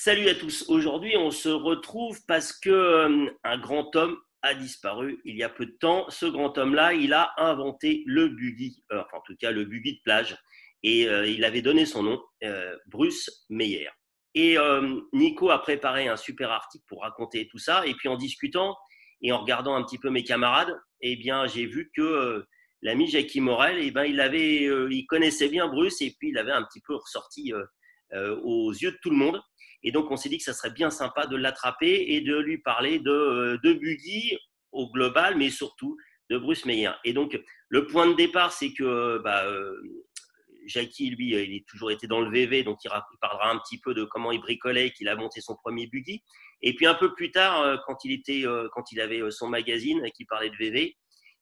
Salut à tous. Aujourd'hui, on se retrouve parce que un grand homme a disparu il y a peu de temps. Ce grand homme-là, il a inventé le buggy, enfin en tout cas le buggy de plage, et il avait donné son nom, Bruce Meyer. Et Nico a préparé un super article pour raconter tout ça. Et puis en discutant et en regardant un petit peu mes camarades, eh bien j'ai vu que l'ami Jackie Morel, eh ben il connaissait bien Bruce et puis il avait un petit peu ressorti aux yeux de tout le monde. Et donc, on s'est dit que ça serait bien sympa de l'attraper et de lui parler de Buggy au global, mais surtout de Bruce Meyer. Et donc, le point de départ, c'est que Jackie, lui, il a toujours été dans le VV, donc il parlera un petit peu de comment il bricolait, qu'il a monté son premier Buggy. Et puis, un peu plus tard, quand il avait son magazine qui parlait de VV,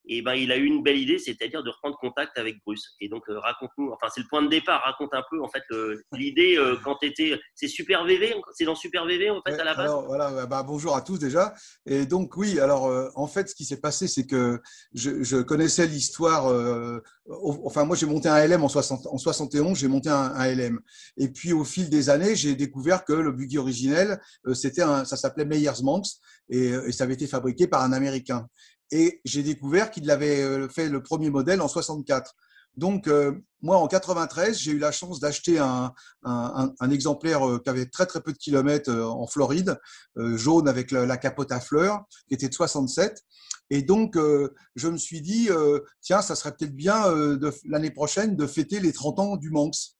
et ben, il a eu une belle idée, c'est-à-dire de reprendre contact avec Bruce. Et donc, raconte-nous, enfin, c'est le point de départ, raconte un peu, en fait, l'idée quand tu étais. C'est Super VV, c'est dans Super VV, en fait, Ouais, à la base. alors voilà, bonjour à tous déjà. Et donc oui, alors en fait, ce qui s'est passé, c'est que je connaissais l'histoire. Enfin, moi, j'ai monté un LM en 71, j'ai monté un LM. Et puis au fil des années, j'ai découvert que le buggy originel, ça s'appelait Meyers Manx et ça avait été fabriqué par un Américain. Et j'ai découvert qu'il avait fait le premier modèle en 64. Donc, moi, en 93, j'ai eu la chance d'acheter un exemplaire qui avait très très peu de kilomètres en Floride, jaune avec la capote à fleurs, qui était de 67. Et donc, je me suis dit, tiens, ça serait peut-être bien l'année prochaine de fêter les 30 ans du Manx.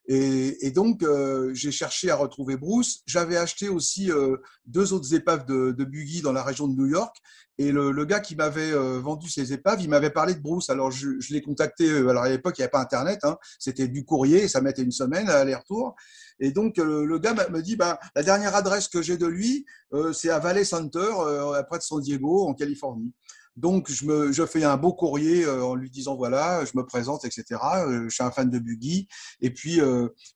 Et donc, j'ai cherché à retrouver Bruce. J'avais acheté aussi deux autres épaves de buggy dans la région de New York. Et le gars qui m'avait vendu ces épaves, il m'avait parlé de Bruce. Alors, je l'ai contacté. Alors, à l'époque, il n'y avait pas Internet. Hein, c'était du courrier. Ça mettait une semaine à aller-retour. Et donc, le gars me dit, bah, la dernière adresse que j'ai de lui, c'est à Valley Center, près de San Diego, en Californie. Donc, je fais un beau courrier en lui disant, voilà, je me présente, etc. Je suis un fan de buggy. Et puis,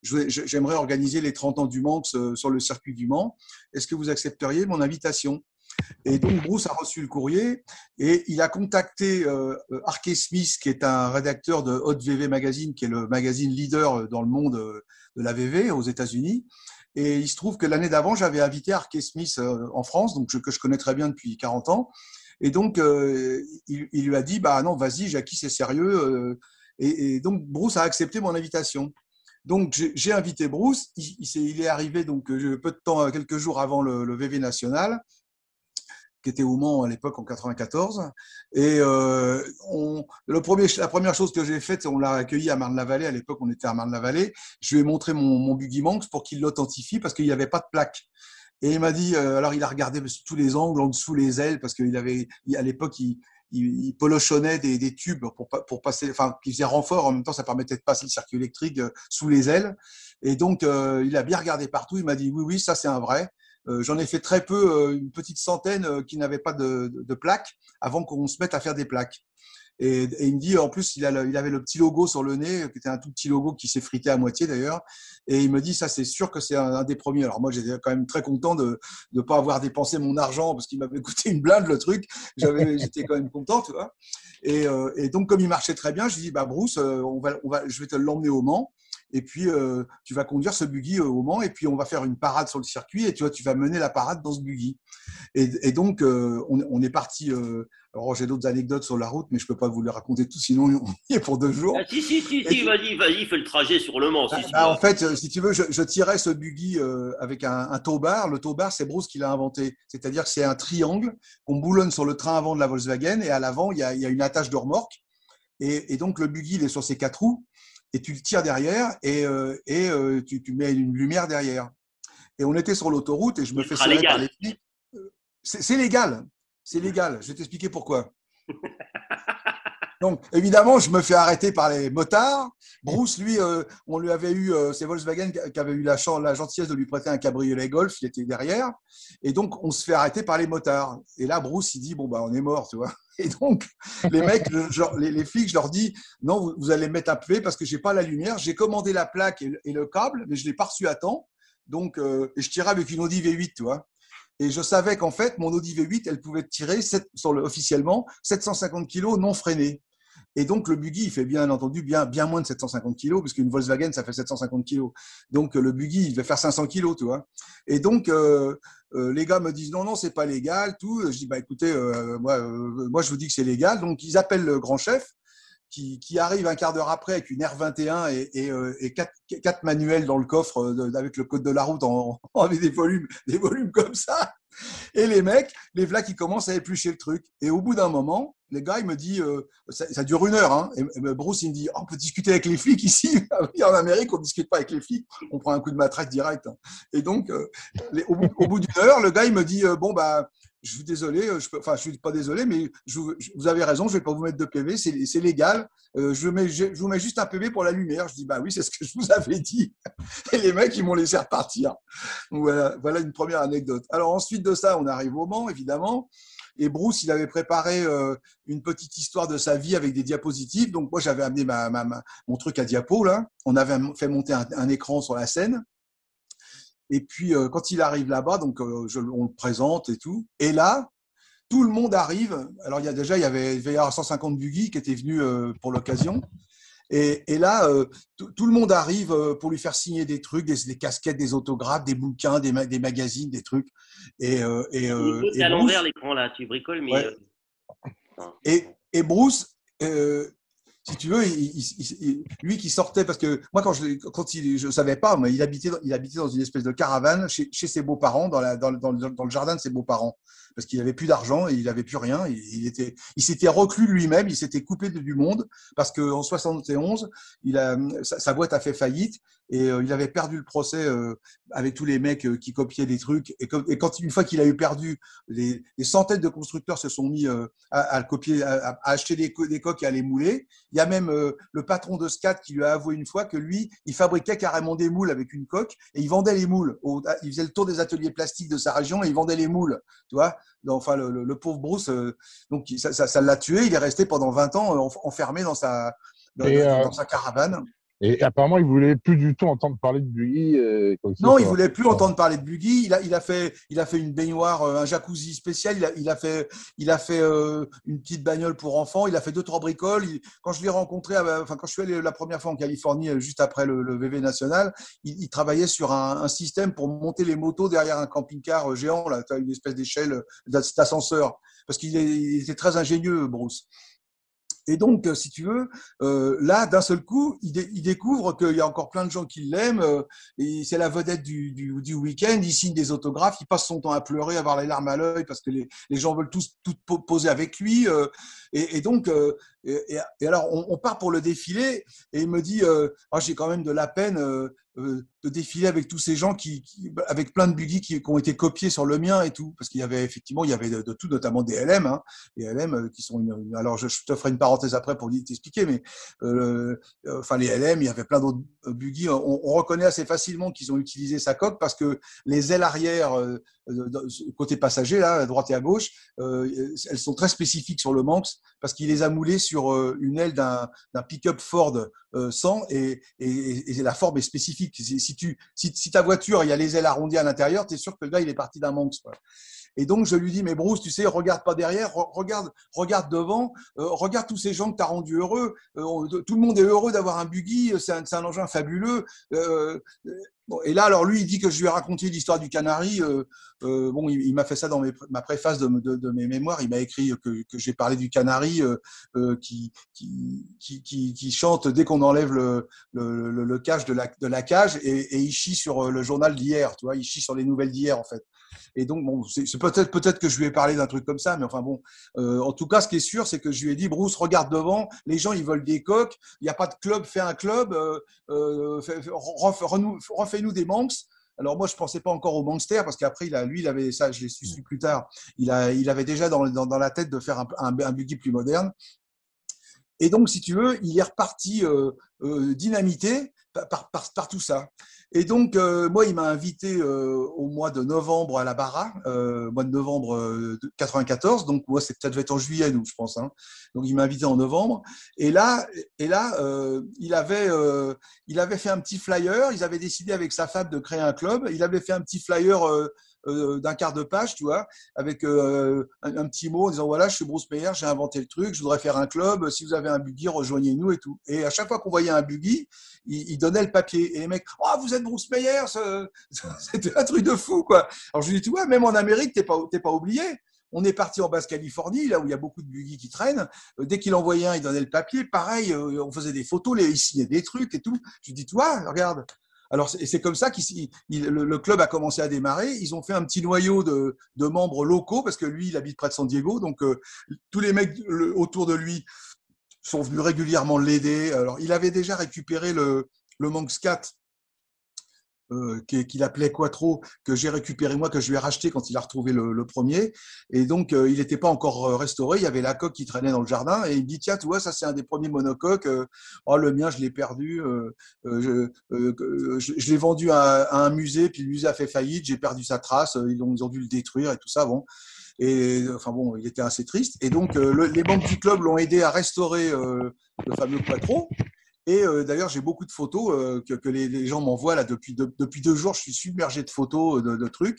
j'aimerais organiser les 30 ans du Mans sur le circuit du Mans. Est-ce que vous accepteriez mon invitation? Et donc, Bruce a reçu le courrier et il a contacté Arke Smith, qui est un rédacteur de Hot VV Magazine, qui est le magazine leader dans le monde de la VV aux États-Unis. Et il se trouve que l'année d'avant, j'avais invité Arke Smith en France, donc que je connais très bien depuis 40 ans. Et donc, il lui a dit, bah non, vas-y, Jackie, c'est sérieux. Et donc, Bruce a accepté mon invitation. Donc, j'ai invité Bruce. Il est arrivé donc peu de temps, quelques jours avant le VV national, qui était au Mans à l'époque en 94. Et la première chose que j'ai faite, on l'a accueilli à Marne-la-Vallée. À l'époque, on était à Marne-la-Vallée. Je lui ai montré mon Buggy Manx pour qu'il l'authentifie parce qu'il n'y avait pas de plaque. Et il m'a dit, alors il a regardé tous les angles, en dessous les ailes, parce qu'il avait, à l'époque, il polochonnait des tubes pour passer, enfin, qui faisaient renfort. En même temps, ça permettait de passer le circuit électrique sous les ailes. Et donc, il a bien regardé partout. Il m'a dit, oui, oui, ça, c'est un vrai. J'en ai fait très peu, une petite centaine qui n'avaient pas de plaques avant qu'on se mette à faire des plaques. Et il me dit, en plus, il avait le petit logo sur le nez, qui était un tout petit logo qui s'effritait à moitié d'ailleurs. Et il me dit, ça, c'est sûr que c'est un des premiers. Alors moi, j'étais quand même très content de ne pas avoir dépensé mon argent parce qu'il m'avait coûté une blinde le truc. J'étais quand même content, tu vois. Et donc, comme il marchait très bien, je lui dis, bah, Bruce, je vais te l'emmener au Mans. Et puis, tu vas conduire ce buggy au Mans et puis on va faire une parade sur le circuit et tu vas mener la parade dans ce buggy. Et donc, on est parti. Alors, j'ai d'autres anecdotes sur la route, mais je ne peux pas vous les raconter tout, sinon on y est pour 2 jours. Ah, Et, si, vas-y, fais le trajet sur le Mans, si. en fait, si tu veux, je tirais ce buggy avec un tow bar. Le tow bar, c'est Bruce qui l'a inventé. C'est-à-dire que c'est un triangle qu'on boulonne sur le train avant de la Volkswagen et à l'avant, il y a une attache de remorque. Et donc, le buggy, il est sur ses 4 roues et tu le tires derrière et tu mets une lumière derrière. Et on était sur l'autoroute et je me fais Ultra serrer par légal. les flics. C'est légal. C'est légal. Je vais t'expliquer pourquoi. Donc, évidemment, je me fais arrêter par les motards. Bruce, lui, on lui avait eu, c'est Volkswagen qui avait eu la gentillesse de lui prêter un cabriolet Golf, il était derrière. Et donc, on se fait arrêter par les motards. Et là, Bruce, il dit, bon, bah, on est mort, tu vois. Et donc, les mecs, les flics, je leur dis, non, vous allez me mettre un PV parce que j'ai pas la lumière. J'ai commandé la plaque et le câble, mais je l'ai pas reçu à temps. Donc, et je tirais avec une Audi V8, tu vois. Et je savais qu'en fait, mon Audi V8, elle pouvait tirer officiellement 750 kilos non freinés. Et donc, le buggy, il fait bien entendu bien moins de 750 kilos, parce qu'une Volkswagen, ça fait 750 kilos. Donc, le buggy, il devait faire 500 kilos, tu vois. Et donc, les gars me disent non, c'est pas légal, tout. Je dis, bah écoutez, moi, je vous dis que c'est légal. Donc, ils appellent le grand chef, qui arrive un quart d'heure après avec une R21 et quatre manuels dans le coffre avec le code de la route avec des volumes comme ça. Et les mecs, les v'là qui commencent à éplucher le truc. Et au bout d'un moment, les gars, il me dit, ça dure 1 heure, hein, et Bruce, il me dit, on peut discuter avec les flics ici. En Amérique, on ne discute pas avec les flics, on prend un coup de matraque direct. Hein. Et donc, au bout d'1 heure, le gars, il me dit, bon, bah, je suis désolé, je suis pas désolé, mais vous avez raison, je vais pas vous mettre de PV, c'est légal. Je vous mets juste un PV pour la lumière. Je dis, bah oui, c'est ce que je vous avais dit. Et les mecs, ils m'ont laissé repartir. Donc voilà une première anecdote. Alors ensuite de ça, on arrive au Mans, évidemment. Et Bruce, il avait préparé une petite histoire de sa vie avec des diapositives. Donc moi, j'avais amené mon truc à diapo, là. On avait fait monter un écran sur la scène. Et puis, quand il arrive là-bas, donc on le présente et tout. Et là, tout le monde arrive. Alors, il y avait 150 buggy qui étaient venus pour l'occasion. Et là, tout le monde arrive pour lui faire signer des trucs, des casquettes, des autographes, des bouquins, des magazines, des trucs. C'est à l'envers l'écran là, tu bricoles, mais. Ouais. Et Bruce, si tu veux, lui qui sortait, parce que moi, je savais pas, mais il habitait dans une espèce de caravane chez ses beaux-parents, dans le jardin de ses beaux-parents, parce qu'il avait plus d'argent et il n'avait plus rien. Il s'était reclus lui-même, il s'était coupé du monde, parce qu'en 71, sa boîte a fait faillite et il avait perdu le procès avec tous les mecs qui copiaient des trucs. Et une fois qu'il a eu perdu, des centaines de constructeurs se sont mis à copier, à acheter des coques et à les mouler. Il y a même le patron de SCAT qui lui a avoué une fois que lui, il fabriquait carrément des moules avec une coque et il vendait les moules. Il faisait le tour des ateliers plastiques de sa région et il vendait les moules. Tu vois, enfin, le pauvre Bruce, donc ça l'a tué. Il est resté pendant 20 ans enfermé dans sa caravane. Et apparemment, il voulait plus du tout entendre parler de buggy. Non, il voulait plus entendre parler de buggy. Il a fait une baignoire, un jacuzzi spécial. Il a fait une petite bagnole pour enfants. Il a fait 2-3 bricoles. Quand je l'ai rencontré, quand je suis allé la première fois en Californie, juste après le VV national, il travaillait sur un système pour monter les motos derrière un camping-car géant. Là, tu as une espèce d'échelle d'ascenseur. Parce qu'il était très ingénieux, Bruce. Et donc, si tu veux, là, d'un seul coup, il découvre qu'il y a encore plein de gens qui l'aiment. Et c'est la vedette du week-end. Il signe des autographes. Il passe son temps à pleurer, à avoir les larmes à l'œil parce que les gens veulent tous poser avec lui. Et donc, alors, on part pour le défilé. Et il me dit, j'ai quand même de la peine de défiler avec tous ces gens avec plein de buggy qui ont été copiés sur le mien et tout, parce qu'il y avait effectivement de tout, notamment des LM, hein, les LM qui sont alors je te ferai une parenthèse après pour t'expliquer, mais les LM, il y avait plein d'autres buggy. On reconnaît assez facilement qu'ils ont utilisé sa coque parce que les ailes arrière côté passager là, à droite et à gauche, elles sont très spécifiques sur le Manx parce qu'il les a moulées sur une aile d'un pick-up Ford 100 et la forme est spécifique. Si ta voiture, il y a les ailes arrondies à l'intérieur, tu es sûr que le gars, il est parti d'un Manx. Quoi. Et donc, je lui dis, mais Bruce, tu sais, regarde pas derrière, regarde devant, regarde tous ces gens que tu as rendus heureux. Tout le monde est heureux d'avoir un buggy, c'est un engin fabuleux. Bon, et là, alors lui, il dit que je lui ai raconté l'histoire du Canari. Il m'a fait ça dans ma préface de mes mémoires. Il m'a écrit que j'ai parlé du Canari qui chante dès qu'on enlève le cache de la cage et il chie sur le journal d'hier. Tu vois, il chie sur les nouvelles d'hier en fait. Et donc, bon, c'est peut-être que je lui ai parlé d'un truc comme ça, mais enfin bon. En tout cas, ce qui est sûr, c'est que je lui ai dit, Bruce, regarde devant. Les gens, ils veulent des coques. Il n'y a pas de club, fais un club. Refais-nous des Manx. Alors moi, je pensais pas encore au Manxter parce qu'après, il avait ça, je l'ai su plus tard. Il avait déjà dans la tête de faire un buggy plus moderne. Et donc, si tu veux, il est reparti dynamité par tout ça. Et donc, moi, il m'a invité au mois de novembre à la Barra, mois de novembre 94. Donc, moi, ça devait être en juillet, nous, je pense. Hein. Donc, il m'a invité en novembre. Et là, il avait fait un petit flyer. Ils avaient décidé avec sa femme de créer un club. Il avait fait un petit flyer d'un quart de page, tu vois, avec un petit mot en disant voilà, je suis Bruce Meyer, j'ai inventé le truc, je voudrais faire un club, si vous avez un buggy, rejoignez-nous et tout. Et à chaque fois qu'on voyait un buggy, il donnait le papier. Et les mecs, oh, vous êtes Bruce Meyer, c'était un truc de fou, quoi. Alors je lui dis, tu vois, même en Amérique, t'es pas oublié. On est parti en Basse-Californie, là où il y a beaucoup de buggy qui traînent. Dès qu'il envoyait un, il donnait le papier. Pareil, on faisait des photos, il signait des trucs et tout. Je lui dis, toi, regarde. Alors, c'est comme ça que le club a commencé à démarrer. Ils ont fait un petit noyau de membres locaux parce que lui, il habite près de San Diego. Donc, tous les mecs autour de lui sont venus régulièrement l'aider. Alors, il avait déjà récupéré le Manx 4 qu'il appelait Quattro, que j'ai récupéré moi, que je lui ai racheté quand il a retrouvé le premier. Et donc, il n'était pas encore restauré. Il y avait la coque qui traînait dans le jardin. Et il me dit, tiens, tu vois, ça, c'est un des premiers monocoques. Oh, le mien, je l'ai perdu. Je l'ai vendu à un musée, puis le musée a fait faillite. J'ai perdu sa trace. Ils ont dû le détruire et tout ça. Bon. Et enfin bon, il était assez triste. Et donc, les membres du club l'ont aidé à restaurer le fameux Quattro. Et d'ailleurs, j'ai beaucoup de photos que les gens m'envoient là depuis 2 jours. Je suis submergé de photos, de trucs.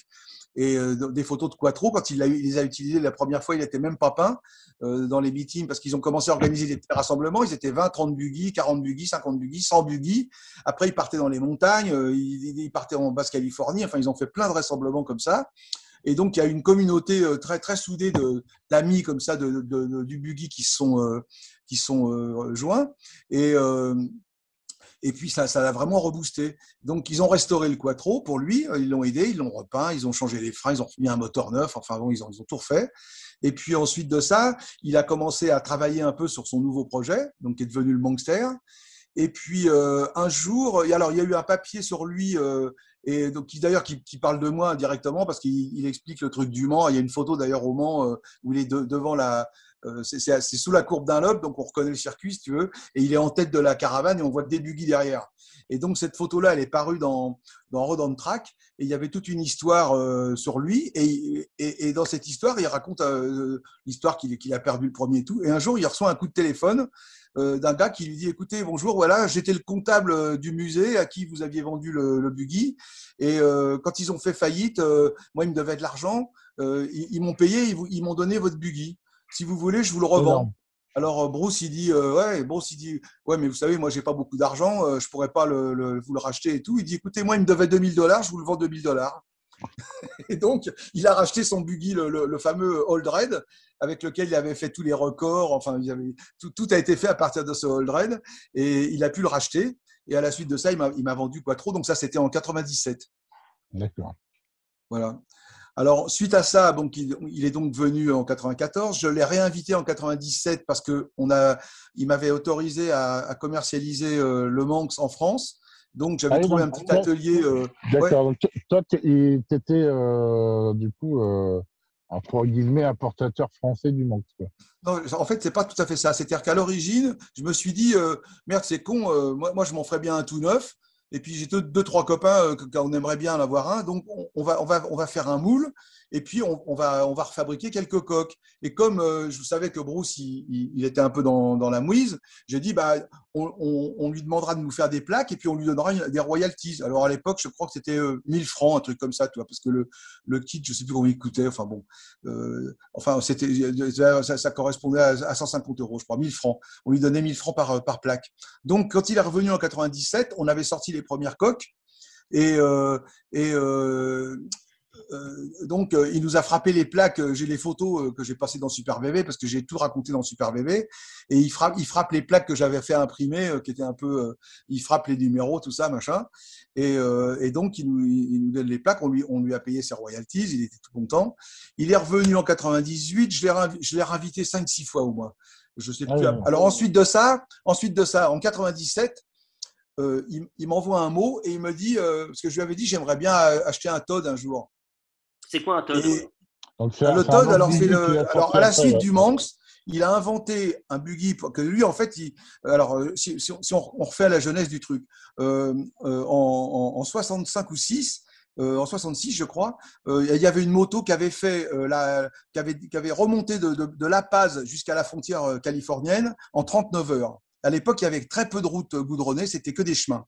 Et des photos de Quattro. Quand il les a utilisés la première fois, il n'était même pas peint dans les meetings parce qu'ils ont commencé à organiser des rassemblements. Ils étaient 20, 30 buggy, 40 buggy, 50 buggy, 100 buggy. Après, ils partaient dans les montagnes, ils partaient en Basse-Californie. Enfin, ils ont fait plein de rassemblements comme ça. Et donc, il y a une communauté très, très soudée d'amis comme ça du buggy qui sont joints. Et puis, ça l'a vraiment reboosté. Donc, ils ont restauré le Quattro pour lui. Ils l'ont aidé, ils l'ont repeint, ils ont changé les freins, ils ont mis un moteur neuf. Enfin, bon, ils ont tout refait. Et puis, ensuite de ça, il a commencé à travailler un peu sur son nouveau projet, donc qui est devenu le Manxter. Et puis, un jour, alors, il y a eu un papier sur lui et donc qui parle de moi directement parce qu'il explique le truc du Mans. Il y a une photo d'ailleurs au Mans où il est devant c'est sous la courbe d'un lobe, donc on reconnaît le circuit si tu veux, et il est en tête de la caravane et on voit que des buggy derrière. Et donc cette photo-là, elle est parue dans Road on Track et il y avait toute une histoire sur lui et dans cette histoire, il raconte l'histoire qu'il a perdu le premier et tout. Et un jour, il reçoit un coup de téléphone d'un gars qui lui dit écoutez, bonjour, voilà, j'étais le comptable du musée à qui vous aviez vendu le buggy et quand ils ont fait faillite, moi ils me devaient de l'argent, ils m'ont payé, ils m'ont donné votre buggy, si vous voulez je vous le revends. Alors Bruce il dit ouais, mais vous savez, moi j'ai pas beaucoup d'argent, je pourrais pas vous le racheter et tout. Il dit écoutez, moi il me devait $2000, je vous le vends $2000. Et donc, il a racheté son buggy, le fameux Old Red, avec lequel il avait fait tous les records. Enfin, tout a été fait à partir de ce Old Red. Et il a pu le racheter. Et à la suite de ça, il m'a vendu Quattro. Donc ça, c'était en 97. D'accord. Voilà. Alors, suite à ça, donc, il est donc venu en 94. Je l'ai réinvité en 97 parce qu'il m'avait autorisé à commercialiser le Manx en France. Donc, j'avais trouvé un petit atelier. D'accord. Ouais. Donc, toi, tu étais du coup, entre guillemets, importateur français du Manx. Non, en fait, c'est pas tout à fait ça. C'est-à-dire qu'à l'origine, je me suis dit, merde, c'est con, moi, je m'en ferais bien un tout neuf. Et puis, j'ai deux, trois copains qu'on aimerait bien en avoir un. Donc, on va faire un moule. Et puis, on va refabriquer quelques coques. Et comme je savais que Bruce, il était un peu dans la mouise, j'ai dit, bah, on lui demandera de nous faire des plaques et puis on lui donnera des royalties. Alors, à l'époque, je crois que c'était 1000 francs, un truc comme ça, tu vois, parce que le kit, je ne sais plus combien il coûtait. Enfin, bon. Ça correspondait à 150 €, je crois, 1000 francs. On lui donnait 1000 francs par plaque. Donc, quand il est revenu en 97, on avait sorti les premières coques. Donc, il nous a frappé les plaques. J'ai les photos que j'ai passées dans Super VV parce que j'ai tout raconté dans Super VV. Et il frappe les plaques que j'avais fait imprimer, qui étaient un peu. Il frappe les numéros, tout ça, machin. Et donc, il nous donne les plaques. On lui a payé ses royalties. Il était tout content. Il est revenu en 98. Je l'ai réinvité 5-6 fois au moins. Je sais plus. Alors, ensuite de ça, en 97, il m'envoie un mot et il me dit, parce que je lui avais dit, j'aimerais bien acheter un Todd un jour. C'est quoi un Todd? Le Todd, alors à la suite du Manx, il a inventé un buggy que lui, en fait, si on refait à la jeunesse du truc, en 65 ou 6, en 66, je crois, il y avait une moto qui avait qui avait remonté de La Paz jusqu'à la frontière californienne en 39 heures. À l'époque, il y avait très peu de routes goudronnées, c'était que des chemins.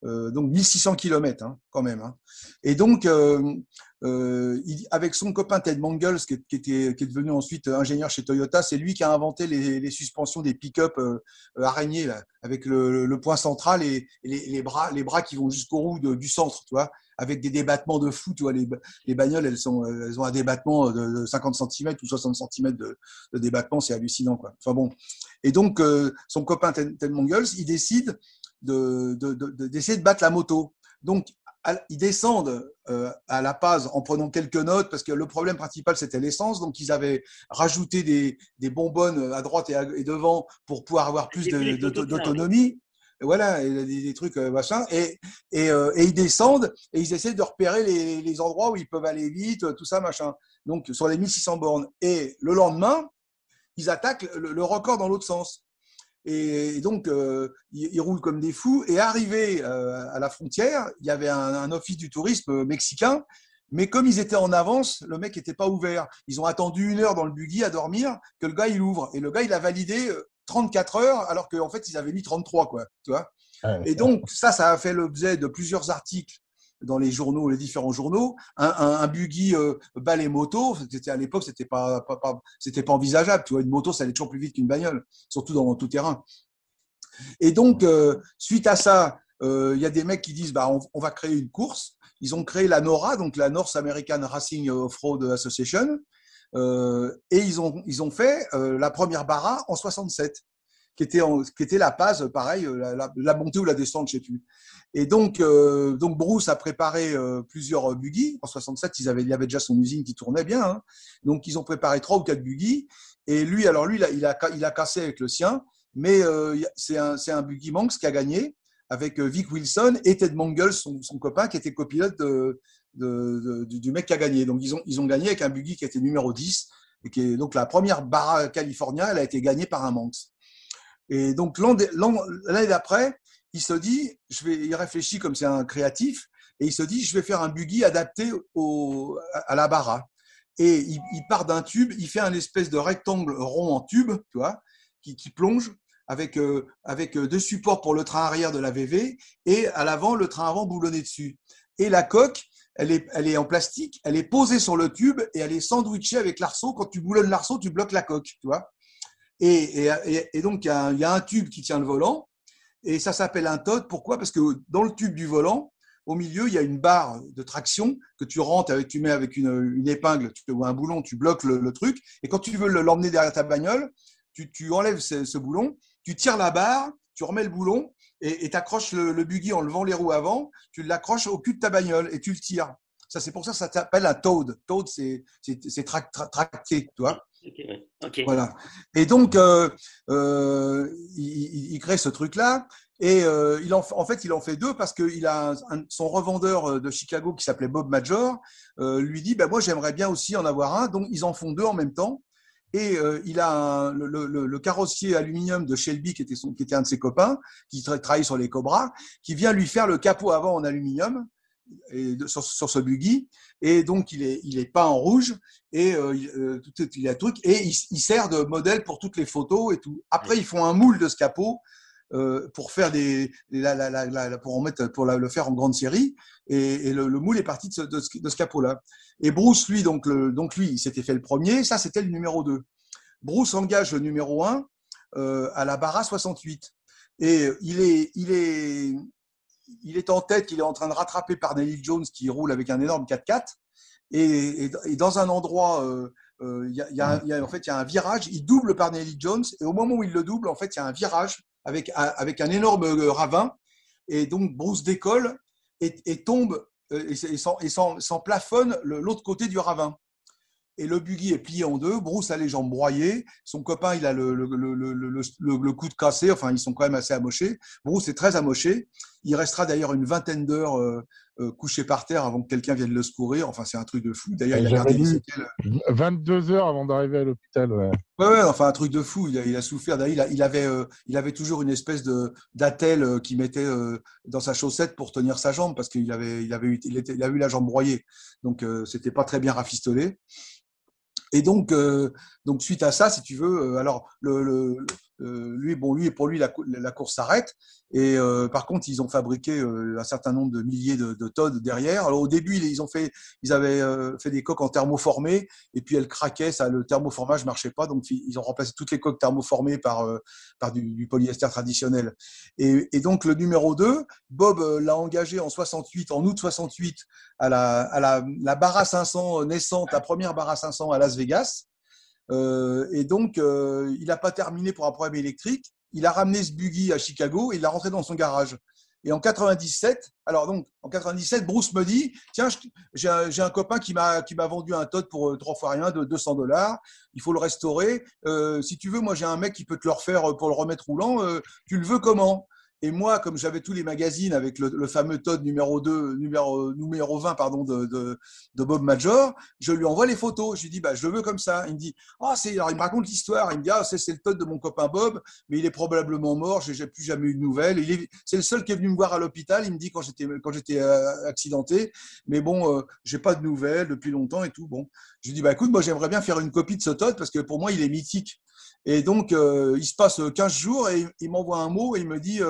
Donc 1600 km quand même. Et donc, avec son copain Ted Mangels, qui est devenu ensuite ingénieur chez Toyota, c'est lui qui a inventé les suspensions des pick-up araignées, là, avec le point central et les bras qui vont jusqu'au roue du centre, tu vois, avec des débattements de fou. Tu vois, les bagnoles, elles ont un débattement de 50 cm ou 60 cm de débattement, c'est hallucinant, quoi. Enfin bon. Et donc, son copain Ted Mangels, il décide d'essayer de battre la moto. Donc, ils descendent à La Paz en prenant quelques notes, parce que le problème principal, c'était l'essence. Donc, ils avaient rajouté des bonbonnes à droite et devant pour pouvoir avoir plus d'autonomie. Et voilà, et des trucs machin. Et ils descendent et ils essaient de repérer les endroits où ils peuvent aller vite, tout ça, machin. Donc, sur les 1600 bornes. Et le lendemain, ils attaquent le record dans l'autre sens. Et donc, ils roulent comme des fous. Et arrivé à la frontière, il y avait un office du tourisme mexicain. Mais comme ils étaient en avance, le mec n'était pas ouvert. Ils ont attendu 1 heure dans le buggy à dormir que le gars, il ouvre. Et le gars, il a validé 34 heures, alors qu'en fait, ils avaient mis 33, quoi. Tu vois. Et donc, ça a fait l'objet de plusieurs articles dans les journaux, les différents journaux. Un buggy balai moto, à l'époque, c'était pas envisageable. Tu vois, une moto, ça allait toujours plus vite qu'une bagnole, surtout dans tout terrain. Et donc, suite à ça, il y a des mecs qui disent, on va créer une course. Ils ont créé la NORA, donc la North American Racing Off-Road Association, et ils ont fait la première barra en 67. Qui était la base, pareil, la montée ou la descente, je ne sais plus. Et donc Bruce a préparé plusieurs buggy. En 67, il y avait déjà son usine qui tournait bien. Donc, ils ont préparé 3 ou 4 buggy. Et lui, il a cassé avec le sien. Mais c'est un buggy Manx qui a gagné avec Vic Wilson et Ted Mangels, son copain, qui était copilote du mec qui a gagné. Donc, ils ont gagné avec un buggy qui était numéro 10. Et donc, la première barra California, elle a été gagnée par un Manx. Et donc, l'année d'après, il se dit, il réfléchit comme c'est un créatif, et il se dit, je vais faire un buggy adapté à la barra. Et il part d'un tube, il fait un espèce de rectangle rond en tube, tu vois, qui plonge avec 2 supports pour le train arrière de la VV, et à l'avant, le train avant boulonné dessus. Et la coque, elle est en plastique, elle est posée sur le tube, et elle est sandwichée avec l'arceau. Quand tu boulonnes l'arceau, tu bloques la coque, tu vois. Et donc, il y a un tube qui tient le volant, et ça s'appelle un TOD. Pourquoi ? Parce que dans le tube du volant, au milieu, il y a une barre de traction que tu rentres, tu mets avec une épingle ou un boulon, tu bloques le truc, et quand tu veux l'emmener derrière ta bagnole, tu enlèves ce boulon, tu tires la barre, tu remets le boulon, et tu accroches le buggy en levant les roues avant, tu l'accroches au cul de ta bagnole, et tu le tires. C'est pour ça que ça s'appelle un TOD. TOD, c'est tracté, tu vois. Okay. Voilà. Et donc, il crée ce truc-là. Et en fait, il en fait 2 parce que son revendeur de Chicago qui s'appelait Bob Major lui dit moi, j'aimerais bien aussi en avoir un. Donc, ils en font 2 en même temps. Et il a le carrossier aluminium de Shelby, qui était un de ses copains, qui travaille sur les Cobras, qui vient lui faire le capot avant en aluminium. Sur ce buggy, et donc il est peint en rouge, et il a un truc, et il sert de modèle pour toutes les photos et tout. Après, ils font un moule de ce capot pour faire pour le faire en grande série, et le moule est parti de ce capot-là. Et Bruce, lui, donc lui, il s'était fait le premier, ça c'était le numéro 2. Bruce engage le numéro 1 à la Barra 68, et il est en tête, il est en train de rattraper Parnelli Jones qui roule avec un énorme 4x4. Et dans un endroit, en fait, il y a un virage, il double Parnelli Jones, et au moment où il le double, en fait, il y a un virage avec un énorme ravin. Et donc, Bruce décolle et tombe et s'en plafonne l'autre côté du ravin. Et le buggy est plié en 2. Bruce a les jambes broyées. Son copain, il a le coude cassé. Enfin, ils sont quand même assez amochés. Bruce est très amoché. Il restera d'ailleurs une vingtaine d'heures couché par terre avant que quelqu'un vienne le secourir. Enfin, c'est un truc de fou. D'ailleurs, il a gardé des séquelles. 22 heures avant d'arriver à l'hôpital. Ouais, enfin, un truc de fou. Il a souffert. D'ailleurs, il avait toujours une espèce d'attelle qu'il mettait dans sa chaussette pour tenir sa jambe, parce qu'il a eu la jambe broyée. Donc, c'était pas très bien rafistolé. Et donc suite à ça, si tu veux, alors pour lui, la course s'arrête. Et par contre, ils ont fabriqué un certain nombre de milliers de Todd derrière. Alors au début, ils avaient fait des coques en thermoformé, et puis elles craquaient, le thermoformage marchait pas, donc ils ont remplacé toutes les coques thermoformées par du polyester traditionnel. Et donc le numéro 2, Bob l'a engagé en août 68, à la Barra 500 naissante, la première Barra 500 à Las Vegas. Et donc, il n'a pas terminé pour un problème électrique. Il a ramené ce buggy à Chicago et il l'a rentré dans son garage. Et en 97, Bruce me dit, tiens, j'ai un copain qui m'a vendu un Todd pour 3 fois rien de $200. Il faut le restaurer. Si tu veux, moi, j'ai un mec qui peut te le refaire pour le remettre roulant. Tu le veux comment? Et moi, comme j'avais tous les magazines avec le fameux Todd numéro 20 pardon, de Bob Major, je lui envoie les photos. Je lui dis, bah, je le veux comme ça. Il me dit, alors il me raconte l'histoire. Il me dit, c'est le Todd de mon copain Bob, mais il est probablement mort. J'ai plus jamais eu de nouvelles. C'est le seul qui est venu me voir à l'hôpital. Il me dit quand j'étais accidenté, mais bon, j'ai pas de nouvelles depuis longtemps et tout. Bon, je lui dis, bah écoute, moi j'aimerais bien faire une copie de ce Todd parce que pour moi il est mythique. Et donc, il se passe 15 jours et il m'envoie un mot et il me dit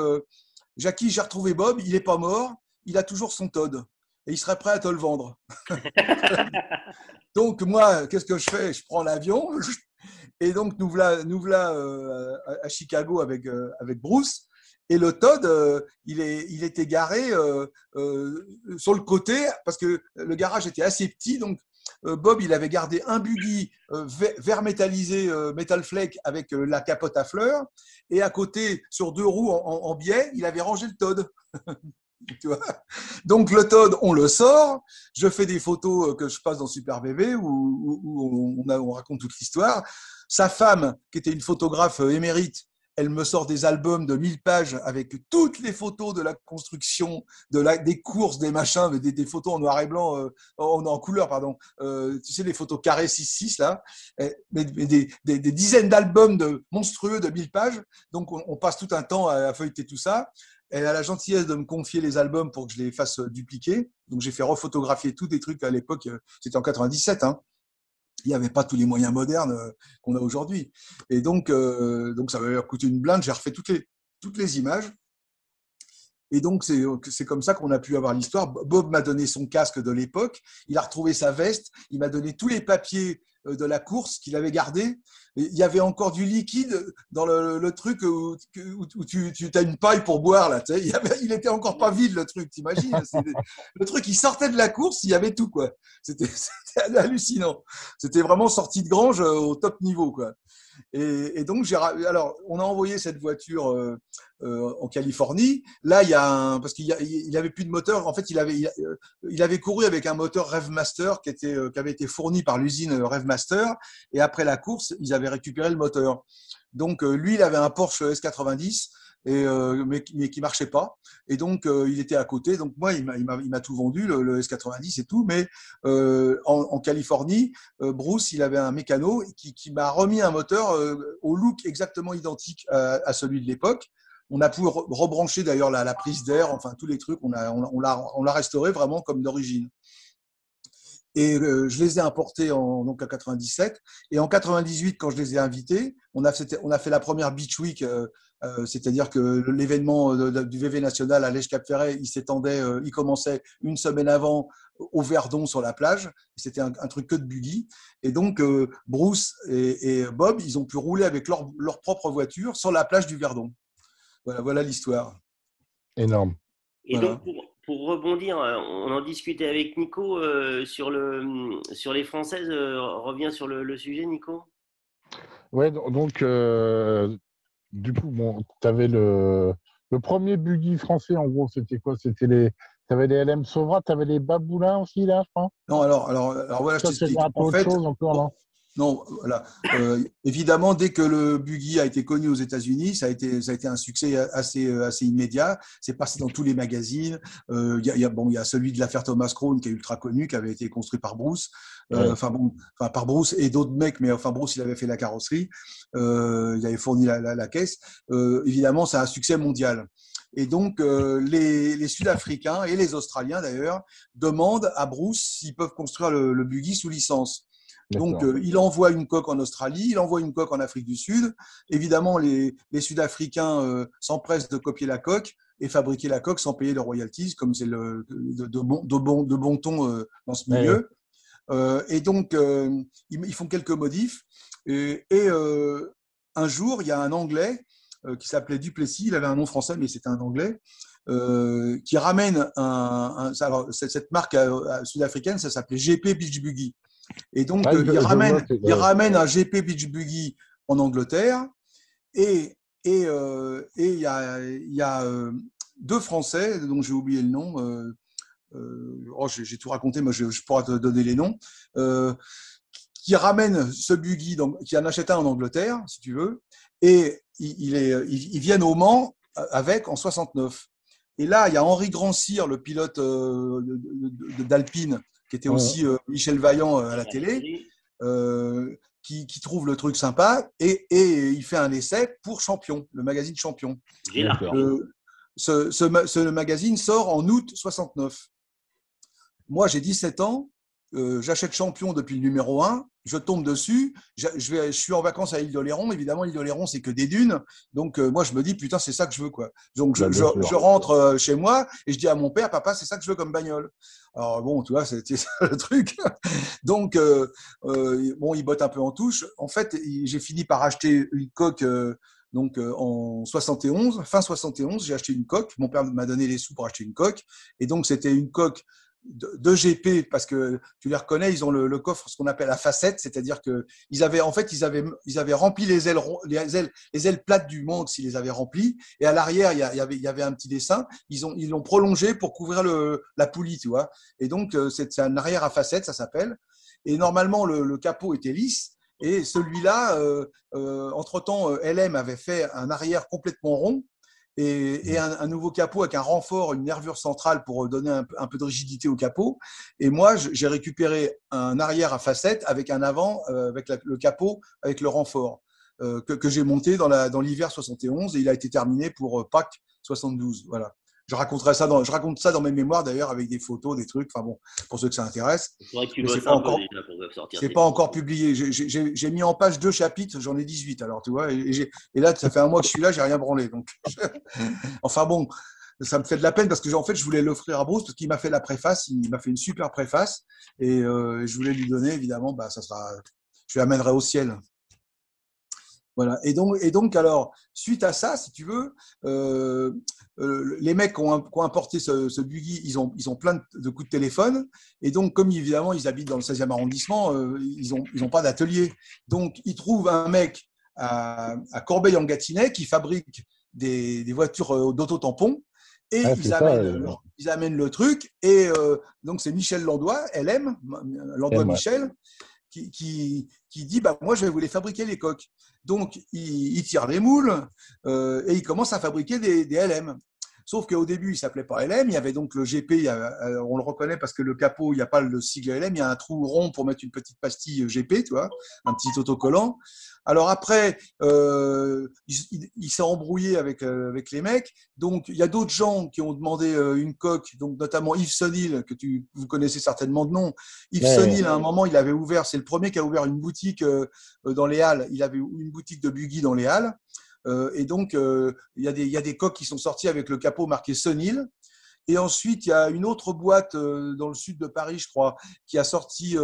Jackie, j'ai retrouvé Bob, il n'est pas mort, il a toujours son Todd et il serait prêt à te le vendre. Donc, moi, qu'est-ce que je fais? Je prends l'avion et donc nous voilà à Chicago avec Bruce. Et le Todd, il était garé sur le côté parce que le garage était assez petit. Donc, Bob, il avait gardé un buggy vert métallisé, Metal Flake, avec la capote à fleurs. Et à côté, sur 2 roues en biais, il avait rangé le Todd. Tu vois, donc le Todd, on le sort. Je fais des photos que je passe dans Super BV où on raconte toute l'histoire. Sa femme, qui était une photographe émérite, elle me sort des albums de 1000 pages avec toutes les photos de la construction, des courses, des machins, des photos en noir et blanc, en couleur, pardon. Tu sais, les photos carrées 6:6, là. Mais des dizaines d'albums monstrueux de 1000 pages. Donc, on passe tout un temps à feuilleter tout ça. Elle a la gentillesse de me confier les albums pour que je les fasse dupliquer. Donc, j'ai fait refotographier tous des trucs à l'époque. C'était en 97, hein. Il n'y avait pas tous les moyens modernes qu'on a aujourd'hui. Et donc ça m'avait coûté une blinde. J'ai refait toutes les images. Et donc, c'est comme ça qu'on a pu avoir l'histoire. Bob m'a donné son casque de l'époque. Il a retrouvé sa veste. Il m'a donné tous les papiers de la course qu'il avait gardés. Il y avait encore du liquide dans le truc où tu as une paille pour boire, là. Tu sais. Il était encore pas vide, le truc, t'imagines? Le truc, il sortait de la course, il y avait tout, quoi. C'était hallucinant. C'était vraiment sortie de grange au top niveau, quoi. Et donc, alors, on a envoyé cette voiture en Californie. Là, parce qu'il avait plus de moteur. En fait, il avait couru avec un moteur Revmaster qui avait été fourni par l'usine Revmaster. Et après la course, ils avaient récupéré le moteur. Donc, lui, il avait un Porsche S90. Mais qui marchait pas. Et donc, il était à côté. Donc, moi, il m'a tout vendu, le S90 et tout. Mais en Californie, Bruce, il avait un mécano qui m'a remis un moteur au look exactement identique à celui de l'époque. On a pu rebrancher d'ailleurs la prise d'air, enfin, tous les trucs. On l'a restauré vraiment comme d'origine. Et je les ai importés donc à 97. Et en 98, quand je les ai invités, on a fait la première Beach Week, c'est-à-dire que l'événement du VV national à Lège-Cap-Ferret, il commençait une semaine avant au Verdon sur la plage. C'était un truc que de buggy. Et donc, Bruce et Bob, ils ont pu rouler avec leur propre voiture sur la plage du Verdon. Voilà l'histoire. Énorme. Et voilà. Donc, pour rebondir, on en discutait avec Nico sur les Françaises. Reviens sur le sujet, Nico. Ouais, donc, du coup, bon, tu avais le premier buggy français, en gros, c'était quoi? Tu avais les LM Sauvra, tu avais les Baboulins aussi, là, je crois. Non, alors voilà, je t'explique. En fait, chose encore, non? Non, voilà. Évidemment, dès que le buggy a été connu aux États-Unis, ça a été un succès assez immédiat. C'est passé dans tous les magazines. Il y a celui de l'affaire Thomas Crown qui est ultra connu, qui avait été construit par Bruce. Par Bruce et d'autres mecs, mais enfin Bruce, il avait fait la carrosserie. Il avait fourni la caisse. Évidemment, c'est un succès mondial. Et donc, les Sud-Africains et les Australiens, d'ailleurs, demandent à Bruce s'ils peuvent construire le buggy sous licence. Donc, D'accord. il envoie une coque en Australie, il envoie une coque en Afrique du Sud. Évidemment, les Sud-Africains s'empressent de copier la coque et fabriquer la coque sans payer de royalties, comme c'est de bon ton dans ce Ouais. milieu. Et donc, ils font quelques modifs. Un jour, il y a un Anglais qui s'appelait Duplessis, il avait un nom français, mais c'était un Anglais, qui ramène alors, cette marque sud-africaine, ça s'appelait GP Beach Buggy. Et donc, Ouais, je vois, il ouais. ramène un GP Beach Buggy en Angleterre et il y a deux Français, dont j'ai oublié le nom, j'ai tout raconté, moi je pourrais te donner les noms, qui ramènent ce buggy, donc, qui en achète un en Angleterre, si tu veux, et ils viennent au Mans avec en 69. Et là, il y a Henri Grand-Cyr, le pilote d'Alpine, qui était Ouais. aussi Michel Vaillant à la télé, qui trouve le truc sympa et il fait un essai pour Champion, le magazine Champion. J'ai D'accord. l'article. Ce magazine sort en août 69. Moi, j'ai 17 ans, j'achète Champion depuis le numéro 1, je tombe dessus, je suis en vacances à l'île d'Oléron, évidemment, l'île d'Oléron, c'est que des dunes, donc moi, je me dis, putain, c'est ça que je veux, quoi. Donc, Bah, bien je sûr. rentre chez moi et je dis à mon père, papa, c'est ça que je veux comme bagnole. Alors, bon, tu vois, c'était ça le truc. Donc, bon, il botte un peu en touche. En fait, j'ai fini par acheter une coque donc en 71, fin 71, j'ai acheté une coque. Mon père m'a donné les sous pour acheter une coque. Et donc, c'était une coque de GP, parce que tu les reconnais, ils ont le coffre, ce qu'on appelle à facettes, c'est-à-dire qu'ils avaient, en fait, ils avaient rempli les ailes plates du Manx, ils les avaient remplies, et à l'arrière, il y avait un petit dessin, ils l'ont prolongé pour couvrir la poulie, tu vois. Et donc, c'est un arrière à facettes, ça s'appelle. Et normalement, le capot était lisse, et celui-là, entre-temps, LM avait fait un arrière complètement rond, et un nouveau capot avec un renfort, une nervure centrale pour donner un peu de rigidité au capot. Et moi, j'ai récupéré un arrière à facettes avec un avant, avec le capot, avec le renfort, que j'ai monté dans l'hiver 71 et il a été terminé pour Pâques 72. Voilà. Je raconte ça dans mes mémoires d'ailleurs avec des photos, des trucs. Enfin bon, pour ceux que ça intéresse. Il faudrait que tu Mais bosses un peu déjà pour sortir c'est tes pas photos. encore publié. J'ai mis en page 2 chapitres, j'en ai 18 alors, tu vois. Et là, ça fait un mois que je suis là, j'ai rien branlé. Donc, enfin bon, ça me fait de la peine parce que en fait, je voulais l'offrir à Bruce parce qu'il m'a fait la préface, il m'a fait une super préface et je voulais lui donner, évidemment, bah, je l'amènerai au ciel. Voilà. Et donc, alors, suite à ça, si tu veux, les mecs qui ont importé ce buggy, ils ont plein de coups de téléphone. Et donc, comme évidemment, ils habitent dans le 16e arrondissement, ils ont pas d'atelier. Donc, ils trouvent un mec à Corbeil-en-Gâtinais qui fabrique des voitures d'auto-tampon. Et Ah, c'est ça. ils amènent le truc. Et donc, c'est Michel Landois, LM, Landois Ouais. Michel, qui dit bah, moi, je vais vous les fabriquer, les coques. Donc, il tire les moules et il commence à fabriquer des LM. Sauf qu'au début, il ne s'appelait pas LM. Il y avait donc le GP, on le reconnaît parce que le capot, il n'y a pas le sigle LM, il y a un trou rond pour mettre une petite pastille GP, tu vois, un petit autocollant. Alors après, il s'est embrouillé avec les mecs. Donc, il y a d'autres gens qui ont demandé une coque, donc notamment Yves Sonil, que vous connaissez certainement de nom. Yves Sonil, à un moment, il avait ouvert, c'est le premier qui a ouvert une boutique dans les Halles. Il avait une boutique de buggy dans les Halles. Et donc, il y a des coques qui sont sorties avec le capot marqué Sonil. Et ensuite, il y a une autre boîte dans le sud de Paris, je crois, qui a sorti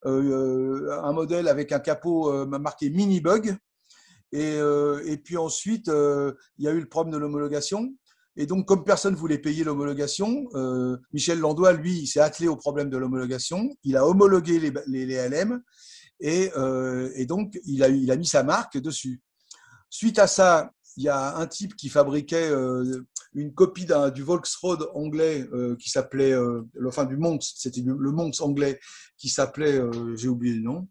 un modèle avec un capot marqué Minibug. Et puis ensuite, il y a eu le problème de l'homologation. Et donc, comme personne ne voulait payer l'homologation, Michel Landois, lui, il s'est attelé au problème de l'homologation. Il a homologué les LM et donc, il a mis sa marque dessus. Suite à ça, il y a un type qui fabriquait une copie du Volksroad anglais qui s'appelait, enfin du Monks, c'était le Monks anglais qui s'appelait, j'ai oublié le nom.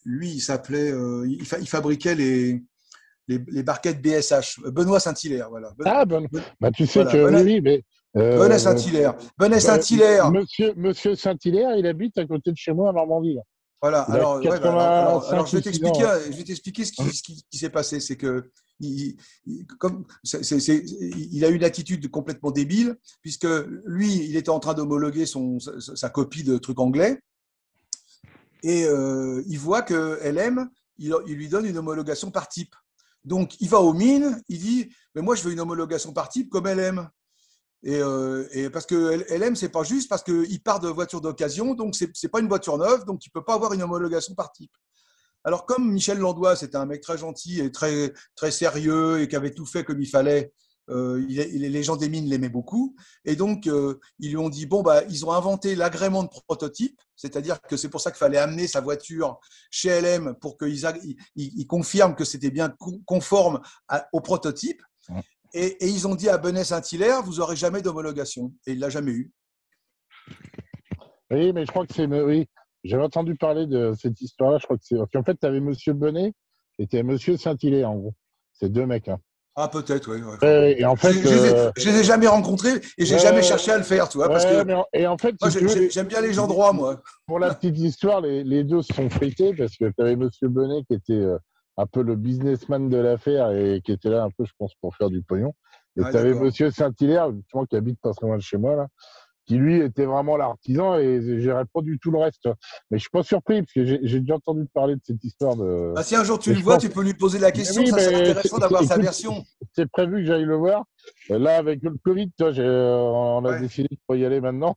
Lui, il s'appelait, il fabriquait les barquettes BSH. Benoît Saint-Hilaire, voilà. Ah, ben, bah, tu sais Voilà, que oui, oui, mais Benet Saint-Hilaire. Benet Saint-Hilaire. Monsieur Saint-Hilaire, il habite à côté de chez moi, en Normandie. Là. Voilà, Il a alors, ouais, bah, alors 85 je vais ou 6 ans. t'expliquer ce qui s'est passé. C'est que il a eu une attitude complètement débile, puisque lui, il était en train d'homologuer sa copie de truc anglais. et il voit que LM, il lui donne une homologation par type. Donc, il va aux mines, il dit, mais moi, je veux une homologation par type comme LM. Et parce que LM, c'est pas juste parce qu'il part de voiture d'occasion, donc c'est pas une voiture neuve, donc il peut pas avoir une homologation par type. Alors, comme Michel Landois, c'était un mec très gentil et très, très sérieux et qui avait tout fait comme il fallait, les gens des mines l'aimaient beaucoup. Et donc, ils lui ont dit, bon, bah, ils ont inventé l'agrément de prototype, c'est-à-dire que c'est pour ça qu'il fallait amener sa voiture chez LM pour qu'ils confirment que c'était bien conforme au prototype. Et ils ont dit à Benet-Saint-Hilaire, vous n'aurez jamais d'homologation. Et il ne l'a jamais eu. Oui, mais je crois que c'est. Oui, j'avais entendu parler de cette histoire-là. Je crois que c'est. En fait, tu avais Monsieur Benet et tu avais Monsieur Saint-Hilaire, en gros. C'est deux mecs. Hein. Ah, peut-être, oui. Ouais, et en fait. Je les ai jamais rencontrés et j'ai jamais cherché à le faire, tu vois. Parce que et en fait, moi, j'aime bien les gens droits, moi. Pour la petite histoire, les deux se sont frités parce que tu avais Monsieur Benet qui était un peu le businessman de l'affaire et qui était là un peu, je pense, pour faire du pognon. Et tu avais Monsieur Saint-Hilaire, justement, qui habite pas très loin de chez moi, là, qui lui était vraiment l'artisan et gérait pas du tout le reste. Mais je suis pas surpris parce que j'ai déjà entendu parler de cette histoire de. Si un jour tu le vois, tu peux lui poser la question. Oui, ça serait intéressant d'avoir sa version. C'est prévu que j'aille le voir. Là, avec le Covid, on a décidé de pas y aller maintenant.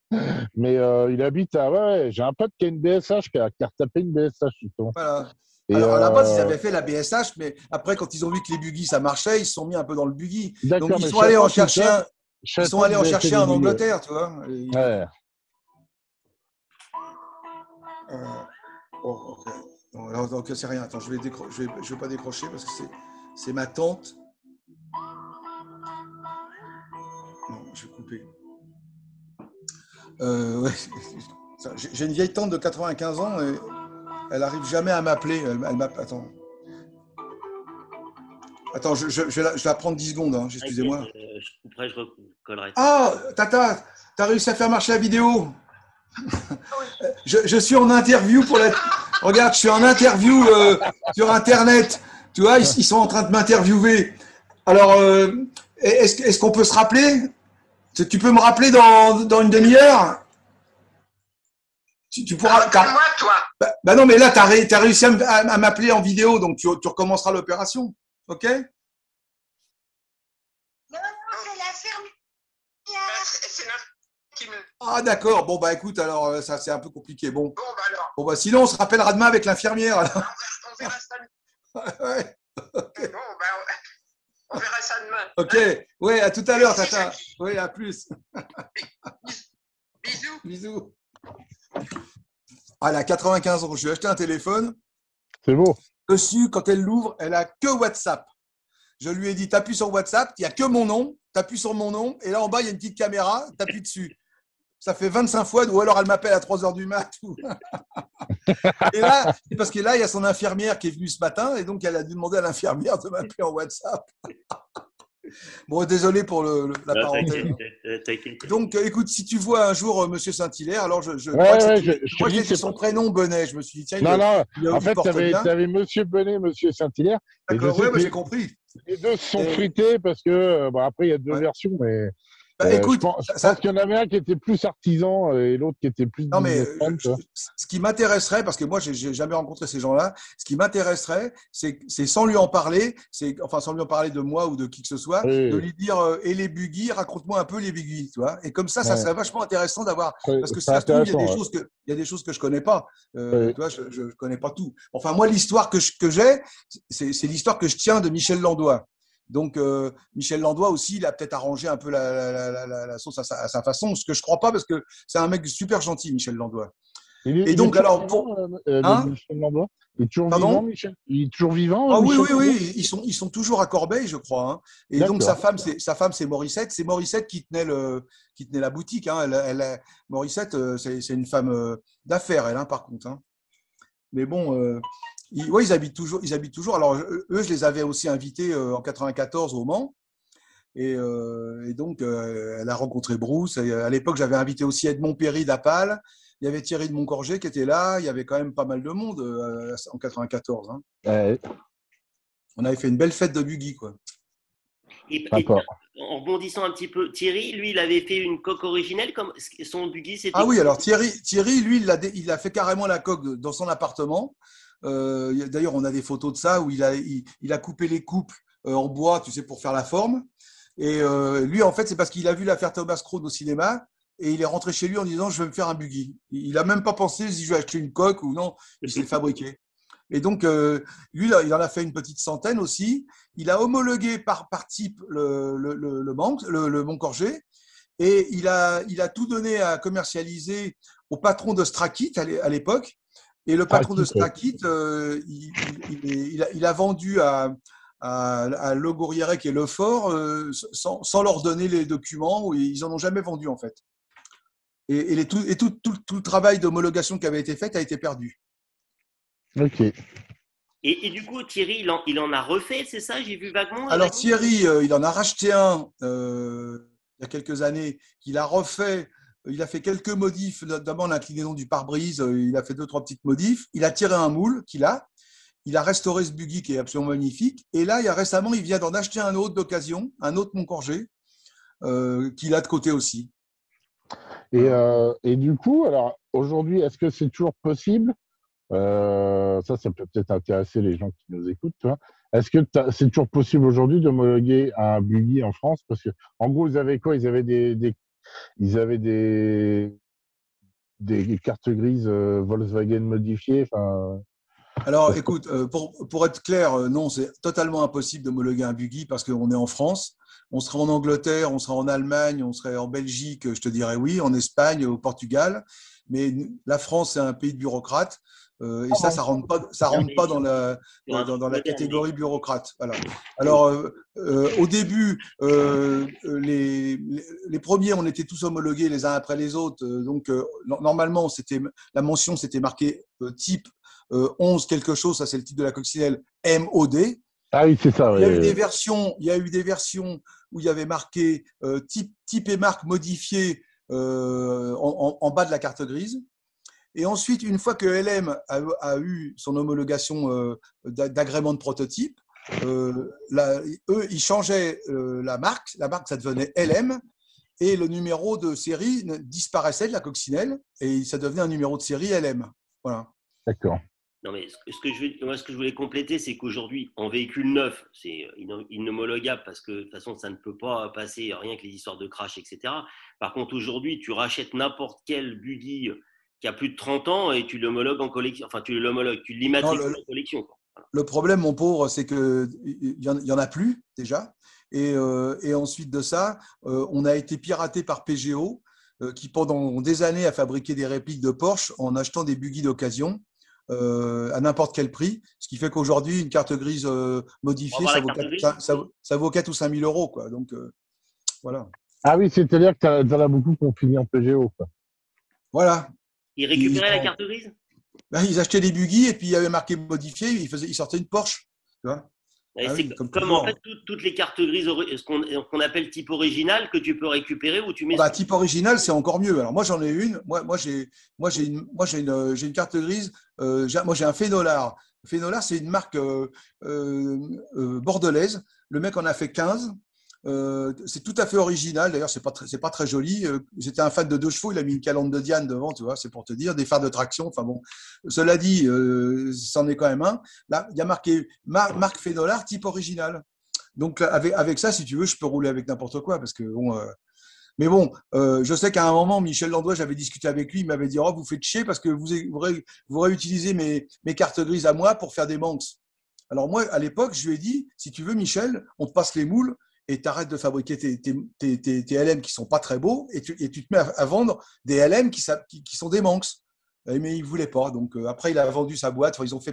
Mais il habite à. Ouais, j'ai un pote qui a une BSH, qui a retapé une BSH, justement. Voilà. Alors, à la base, ils avaient fait la BSH, mais après, quand ils ont vu que les buggy, ça marchait, ils se sont mis un peu dans le buggy. Donc, ils sont allés en chercher un. Ils sont allés en chercher un en Angleterre, tu vois. Ouais. Ok. Donc, c'est rien. Attends, je vais pas décrocher parce que c'est ma tante. Non, je vais couper. Ouais. J'ai une vieille tante de 95 ans et elle arrive jamais à m'appeler. Attends, je vais la prendre 10 secondes, hein, excusez-moi. Je couperai, je recollerai. Ah, Tata, t'as réussi à faire marcher la vidéo. Je suis en interview pour la. Regarde, je suis en interview sur Internet. Tu vois, ils sont en train de m'interviewer. Alors, est-ce qu'on peut se rappeler? Tu peux me rappeler dans une demi-heure? Tu pourras. Moi, toi. Bah non, mais là, t'as réussi à m'appeler en vidéo, donc tu recommenceras l'opération. OK? Non, c'est la fermière. C'est notre qui me. Ah, d'accord. Bon, bah écoute, alors, ça, c'est un peu compliqué. Bon, Bon, bah alors. Bon, bah sinon, on se rappellera demain avec l'infirmière. On verra ça. Ouais. Okay. Bon, bah, on verra ça demain. OK. Ouais, à tout à l'heure, Tata. Oui, à plus. Bisous. Bisous. Ah, elle a 95 ans. Je lui ai acheté un téléphone. C'est beau. Dessus, quand elle l'ouvre, elle a que WhatsApp. Je lui ai dit, t'appuies sur WhatsApp, il n'y a que mon nom, t'appuies sur mon nom, et là en bas, il y a une petite caméra, t'appuies dessus. Ça fait 25 fois, ou alors elle m'appelle à 3h du mat. Et là, c'est parce que là, il y a son infirmière qui est venue ce matin, et donc elle a dû demander à l'infirmière de m'appeler en WhatsApp. Bon, désolé pour la parenthèse. Donc, écoute, si tu vois un jour Monsieur Saint-Hilaire, alors je crois que j'ai dit son prénom Benet. Je me suis dit, tiens, en fait, tu avais Monsieur Benet, Monsieur Saint-Hilaire. D'accord, oui, j'ai compris. Les deux se sont frités parce que, après, il y a deux versions, mais. Écoute, je pense qu'il y en avait un qui était plus artisan et l'autre qui était plus. Non, mais ce qui m'intéresserait, parce que moi, j'ai jamais rencontré ces gens-là, ce qui m'intéresserait, c'est sans lui en parler, enfin, sans lui en parler de moi ou de qui que ce soit, de lui dire et les buggy, raconte-moi un peu les buggy, tu vois. Et comme ça serait vachement intéressant d'avoir. Parce que ça se trouve, il y a des choses que je connais pas. Tu vois, je connais pas tout. Enfin, moi, l'histoire que j'ai, c'est l'histoire que je tiens de Michel Landois. Donc, Michel Landois aussi, il a peut-être arrangé un peu la sauce à sa façon, ce que je ne crois pas, parce que c'est un mec super gentil, Michel Landois. Et donc, alors, Michel Landois, il est toujours vivant, Michel? Il est toujours vivant? Ah oui, ils sont toujours à Corbeil, je crois. Hein. Et donc, sa femme, c'est Morissette. C'est Morissette qui tenait la boutique. Hein. Morissette, c'est une femme d'affaires, elle, hein, par contre. Hein. Mais bon. Ils habitent toujours. Alors, eux, je les avais aussi invités en 94 au Mans. Et donc, elle a rencontré Bruce. Et, à l'époque, j'avais invité aussi Edmond Perry d'Apal. Il y avait Thierry de Montcorgé qui était là. Il y avait quand même pas mal de monde en 94. Hein. On avait fait une belle fête de buggy, quoi. Et Sympa. en rebondissant un petit peu, Thierry, lui, il avait fait une coque originelle, comme son buggy, c'était Ah quoi? oui, alors Thierry lui, il a fait carrément la coque dans son appartement. D'ailleurs, on a des photos de ça où il a coupé les coupes en bois, tu sais, pour faire la forme. Et lui, en fait, c'est parce qu'il a vu l'affaire Thomas Crown au cinéma et il est rentré chez lui en disant, je vais me faire un buggy. Il a même pas pensé si je vais acheter une coque ou non, il s'est fabriqué. Et donc, lui, là, il en a fait une petite centaine aussi. Il a homologué par type le Moncorgé. Et il a tout donné à commercialiser au patron de Strakit à l'époque. Et le patron de Pratique, ouais. Strakit, il a vendu à Le Gourrieret, qui est le fort, sans leur donner les documents. Où ils n'en ont jamais vendu, en fait. Et tout le travail d'homologation qui avait été fait a été perdu. Ok. Et du coup, Thierry, il en a refait, c'est ça? J'ai vu vaguement. Alors Thierry, il en a racheté un il y a quelques années, qu'il a refait. Il a fait quelques modifs, notamment l'inclinaison du pare-brise. Il a fait 2-3 petites modifs. Il a tiré un moule qu'il a. Il a restauré ce buggy qui est absolument magnifique. Et là, récemment, il vient d'en acheter un autre d'occasion, un autre Moncorgé, qu'il a de côté aussi. Voilà. Et du coup, alors aujourd'hui, est-ce que c'est toujours possible? Ça peut peut-être intéresser les gens qui nous écoutent, tu vois. Est-ce que c'est toujours possible aujourd'hui d'homologuer un buggy en France? Parce que, en gros, ils avaient quoi? Ils avaient ils avaient des cartes grises Volkswagen modifiées. Enfin, Alors, écoute, pour être clair, non, c'est totalement impossible d'homologuer un buggy parce qu'on est en France. On serait en Angleterre, on serait en Allemagne, on serait en Belgique, je te dirais oui, en Espagne, au Portugal. Mais la France, c'est un pays de bureaucrates. Et ça rentre pas dans la catégorie bureaucrate. Voilà. Alors, au début, les premiers, on était tous homologués les uns après les autres. Donc, normalement, la mention, c'était marqué type 11 quelque chose, ça c'est le type de la coccinelle MOD. ah oui, c'est ça. Il y a eu Ouais. des versions où il y avait marqué type et marque modifié en bas de la carte grise. Et ensuite, une fois que LM a eu son homologation d'agrément de prototype, eux, ils changeaient la marque. La marque, ça devenait LM. Et le numéro de série disparaissait de la coccinelle et ça devenait un numéro de série LM. Voilà. D'accord. Non, mais ce que je voulais compléter, c'est qu'aujourd'hui, en véhicule neuf, c'est inhomologable parce que de toute façon, ça ne peut pas passer rien que les histoires de crash, etc. Par contre, aujourd'hui, tu rachètes n'importe quel buggy qui a plus de 30 ans et tu l'homologues en collection. Enfin, tu Non, l'immatricules en collection, quoi. Voilà. le problème, mon pauvre, c'est qu'il y en a plus déjà. Et ensuite de ça, on a été piraté par PGO, qui pendant des années a fabriqué des répliques de Porsche en achetant des buggy d'occasion à n'importe quel prix. Ce qui fait qu'aujourd'hui, une carte grise Pour modifiée, avoir ça la vaut carte 4, grise, ça vaut 4 ou 5 000 euros, quoi. Donc, voilà. Ah oui, c'est-à-dire que t'en as beaucoup qui ont fini en PGO, quoi. Voilà. il Ils, récupérait la carte grise. ils achetaient des buggy et puis il y avait marqué modifié, ils sortaient une Porsche. Tu vois. Et Ah c'est oui, comme comme en fait toujours. toutes les cartes grises, ce qu'on appelle type original, que tu peux récupérer ou tu mets Bah, sur. type original, c'est encore mieux. Alors moi, j'en ai une. J'ai une carte grise. Moi, j'ai un Phénolard. Phénolard, c'est une marque bordelaise. Le mec en a fait 15. C'est tout à fait original. D'ailleurs, c'est pas très joli. J'étais un fan de 2 chevaux. Il a mis une calandre de Diane devant, tu vois. C'est pour te dire des phares de traction. Enfin bon. Cela dit, c'en est quand même un. Là, il y a marqué marque Phénolard, type original. Donc avec ça, si tu veux, je peux rouler avec n'importe quoi parce que bon. Mais bon, je sais qu'à un moment, Michel Landouet, j'avais discuté avec lui, il m'avait dit oh, vous faites chier parce que vous réutilisez mes cartes grises à moi pour faire des manques. Alors moi, à l'époque, je lui ai dit si tu veux, Michel, on te passe les moules et tu arrêtes de fabriquer tes LM qui sont pas très beaux et tu te mets à vendre des LM qui sont des manques. Mais il ne voulait pas. Donc après, il a vendu sa boîte. Enfin,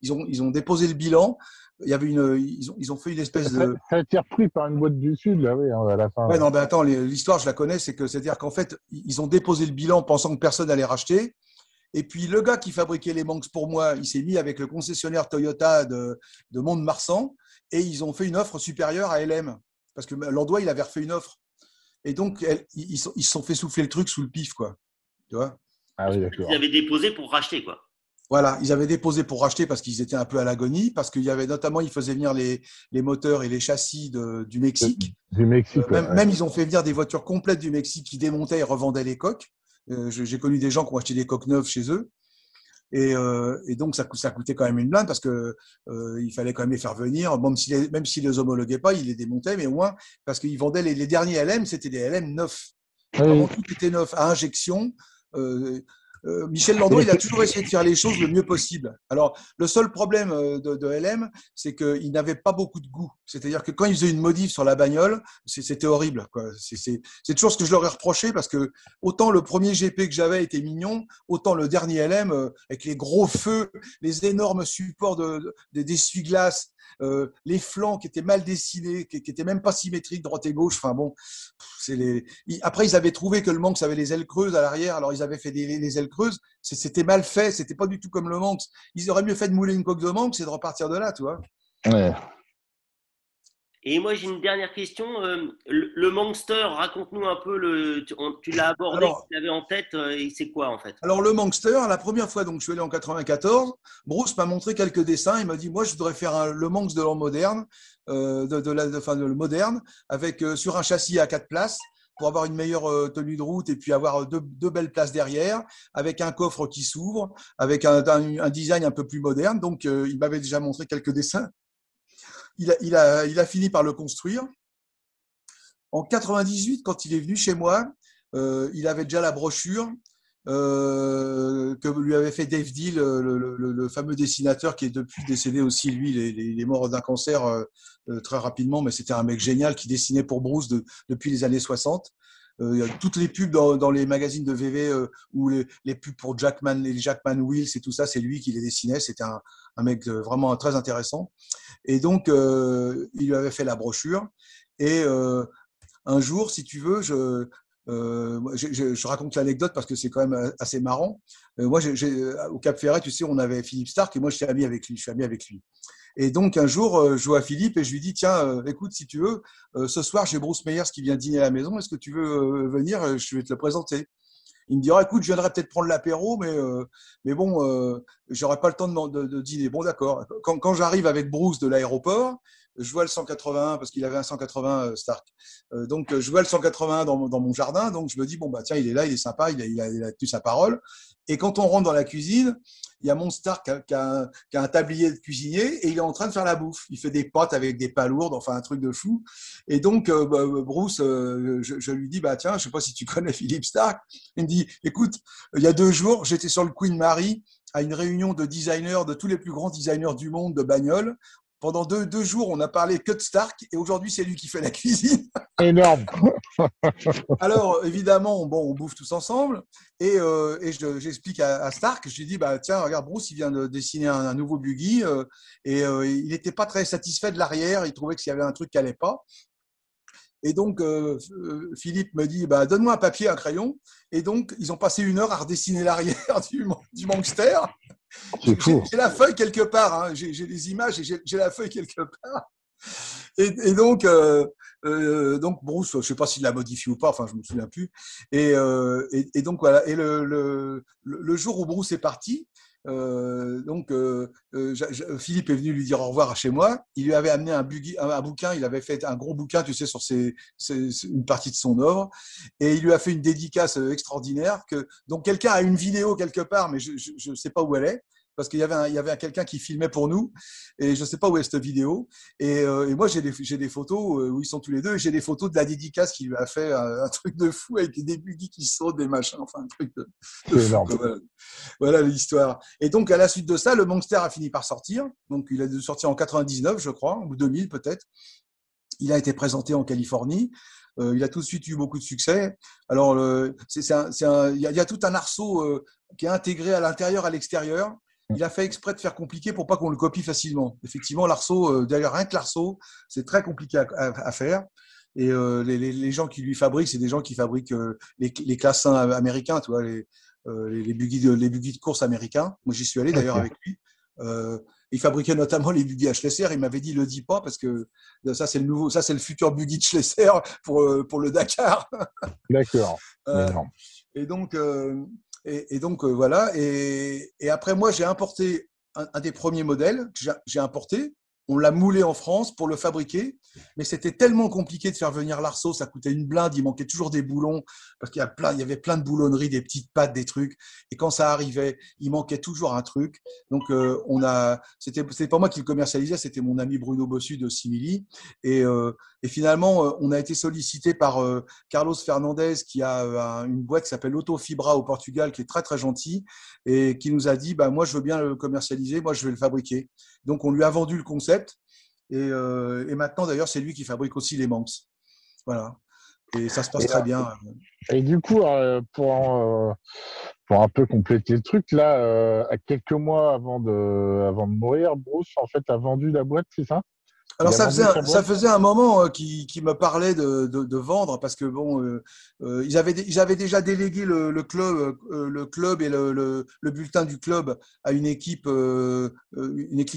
ils ont déposé le bilan. Il y avait ils ont fait une espèce Ça, de. ça a été repris par une boîte du Sud, là, oui, hein, à la fin. Ouais, Là. non, ben attends, l'histoire, je la connais, c'est-à-dire qu'en fait, ils ont déposé le bilan pensant que personne allait racheter. Et puis, le gars qui fabriquait les manques pour moi, il s'est mis avec le concessionnaire Toyota de Mont-de-Marsan et ils ont fait une offre supérieure à LM. Parce que Landouet, il avait refait une offre. Et donc, ils se sont fait souffler le truc sous le pif, quoi. Tu vois? Ah Parce oui, qu'en fait, ils d'accord. avaient déposé pour racheter, quoi. Voilà, ils avaient déposé pour racheter parce qu'ils étaient un peu à l'agonie, parce qu'il y avait notamment, ils faisaient venir les moteurs et les châssis du Mexique. Du Mexique, ouais. Même, ils ont fait venir des voitures complètes du Mexique qui démontaient et revendaient les coques. J'ai connu des gens qui ont acheté des coques neuves chez eux. Et donc, ça coûtait quand même une blinde parce que il fallait quand même les faire venir. Bon, même s'ils les homologuaient pas, ils les démontaient, mais au moins, parce qu'ils vendaient les derniers LM, c'était des LM neufs. Oui. Vraiment, tout était neuf, à injection. Michel Landreau, il a toujours essayé de faire les choses le mieux possible. Alors, le seul problème de LM, c'est qu'il n'avait pas beaucoup de goût. C'est-à-dire que quand il faisait une modif sur la bagnole, c'était horrible, quoi. C'est toujours ce que je leur ai reproché parce que autant le premier GP que j'avais était mignon, autant le dernier LM, avec les gros feux, les énormes supports d'essuie-glace, les flancs qui étaient mal dessinés, qui étaient même pas symétriques, droite et gauche. Enfin bon, après, ils avaient trouvé que le Manx avait les ailes creuses à l'arrière, alors ils avaient fait les ailes creuses. C'était mal fait, c'était pas du tout comme le Manx. Ils auraient mieux fait de mouler une coque de Manx et de repartir de là, tu vois. Ouais. Et moi, j'ai une dernière question. Le Monster, raconte-nous un peu, tu l'as abordé, Alors, tu l'avais en tête, et c'est quoi en fait? Alors, le Manxter, la première fois, donc, je suis allé en 94, Bruce m'a montré quelques dessins. Il m'a dit, moi, je voudrais faire le Manx de l'an moderne, le moderne, avec sur un châssis à 4 places pour avoir une meilleure tenue de route et puis avoir deux belles places derrière, avec un coffre qui s'ouvre, avec un design un peu plus moderne. Donc, il m'avait déjà montré quelques dessins. Il a fini par le construire. En 98, quand il est venu chez moi, il avait déjà la brochure que lui avait fait Dave Deal, le fameux dessinateur qui est depuis décédé aussi. Lui, il est mort d'un cancer très rapidement, mais c'était un mec génial qui dessinait pour Bruce depuis les années 60. Toutes les pubs dans les magazines de VV ou les pubs pour Jackman, les Jackman Wheels et tout ça, c'est lui qui les dessinait. C'était un mec vraiment très intéressant. Et donc, il lui avait fait la brochure. Et un jour, si tu veux, je raconte l'anecdote parce que c'est quand même assez marrant. Moi, au Cap Ferret, tu sais, on avait Philippe Stark et moi, je suis ami avec lui. Je suis ami avec lui. Et donc, un jour, je vois Philippe et je lui dis, tiens, écoute, si tu veux, ce soir, j'ai Bruce Meyers qui vient dîner à la maison. Est-ce que tu veux venir? Je vais te le présenter. Il me dira, écoute, je viendrai peut-être prendre l'apéro, mais bon, j'aurai pas le temps de dîner. Bon, d'accord. Quand j'arrive avec Bruce de l'aéroport, je vois le 181 parce qu'il avait un 180 Stark. Donc, je vois le 181 dans mon jardin. Donc, je me dis, bon, bah, tiens, il est là, il est sympa, il a tenu sa parole. Et quand on rentre dans la cuisine, il y a mon Stark qui a un tablier de cuisinier et il est en train de faire la bouffe. Il fait des pâtes avec des palourdes, enfin, un truc de fou. Et donc, Bruce, je lui dis, bah, tiens, je sais pas si tu connais Philippe Stark. Il me dit, écoute, il y a 2 jours, j'étais sur le Queen Mary à une réunion de designers, de tous les plus grands designers du monde de bagnoles. Pendant deux jours, on a parlé que de Stark et aujourd'hui, c'est lui qui fait la cuisine. Énorme. Alors, évidemment, bon, on bouffe tous ensemble et j'explique à Stark, je lui dis, bah, tiens, regarde, Bruce, il vient de dessiner un nouveau buggy et il n'était pas très satisfait de l'arrière, il trouvait qu'il y avait un truc qui n'allait pas. Et donc, Philippe me dit, bah, donne-moi un papier, un crayon. Et donc, ils ont passé 1 heure à redessiner l'arrière du Manxter. J'ai la feuille quelque part, hein. J'ai les images et j'ai la feuille quelque part. Et donc, Bruce, je ne sais pas s'il l'a modifié ou pas, enfin, je ne me souviens plus. Et donc, voilà. Et le jour où Bruce est parti, Philippe est venu lui dire au revoir chez moi. Il lui avait amené un bouquin. Il avait fait un gros bouquin, tu sais, sur une partie de son œuvre. Et il lui a fait une dédicace extraordinaire. Donc, quelqu'un a une vidéo quelque part, mais je ne sais pas où elle est. Parce qu'il y avait quelqu'un qui filmait pour nous, et je ne sais pas où est cette vidéo. Et moi, j'ai des photos où ils sont tous les deux, et j'ai des photos de la dédicace qu'il lui a fait, un truc de fou, avec des buggy qui sautent, des machins, enfin un truc de fou. Voilà l'histoire. Et donc, à la suite de ça, le Manxter a fini par sortir. Donc, il a dû sortir en 99, je crois, ou 2000 peut-être. Il a été présenté en Californie. Il a tout de suite eu beaucoup de succès. Alors, il y a tout un arceau qui est intégré à l'intérieur, à l'extérieur. Il a fait exprès de faire compliqué pour pas qu'on le copie facilement. Effectivement, l'arceau, d'ailleurs, rien que l'arceau, c'est très compliqué à faire. Et les gens qui lui fabriquent, c'est des gens qui fabriquent les classes 1 américains, tu vois, les buggy de course américains. Moi, j'y suis allé d'ailleurs avec lui. Il fabriquait notamment les buggy à Schlesser. Il m'avait dit, le dis pas parce que ça c'est le futur buggy de Schlesser pour le Dakar. D'accord. Et donc Et donc, voilà. Et après, moi, j'ai importé un des premiers modèles que j'ai importé. On l'a moulé en France pour le fabriquer, mais c'était tellement compliqué de faire venir l'arceau, ça coûtait une blinde, il manquait toujours des boulons, parce il y avait plein de boulonneries, des petites pattes, des trucs, et quand ça arrivait, il manquait toujours un truc. Donc, c'était pas moi qui le commercialisais, c'était mon ami Bruno Bossu de Simili, et finalement, on a été sollicité par Carlos Fernandez, qui a une boîte qui s'appelle Autofibra au Portugal, qui est très très gentil, et qui nous a dit, bah, moi je veux bien le commercialiser, moi je vais le fabriquer. Donc, on lui a vendu le concept. Et maintenant, d'ailleurs, c'est lui qui fabrique aussi les Manx. Voilà. Et ça se passe Et, très bien. et du coup, pour un peu compléter le truc, là, à quelques mois avant de mourir, Bruce, en fait, a vendu la boîte, c'est ça? Alors, Il a vendu sa ça boîte? faisait un moment qu'il me parlait de vendre parce que bon, ils avaient déjà délégué le club et le bulletin du club à une équipe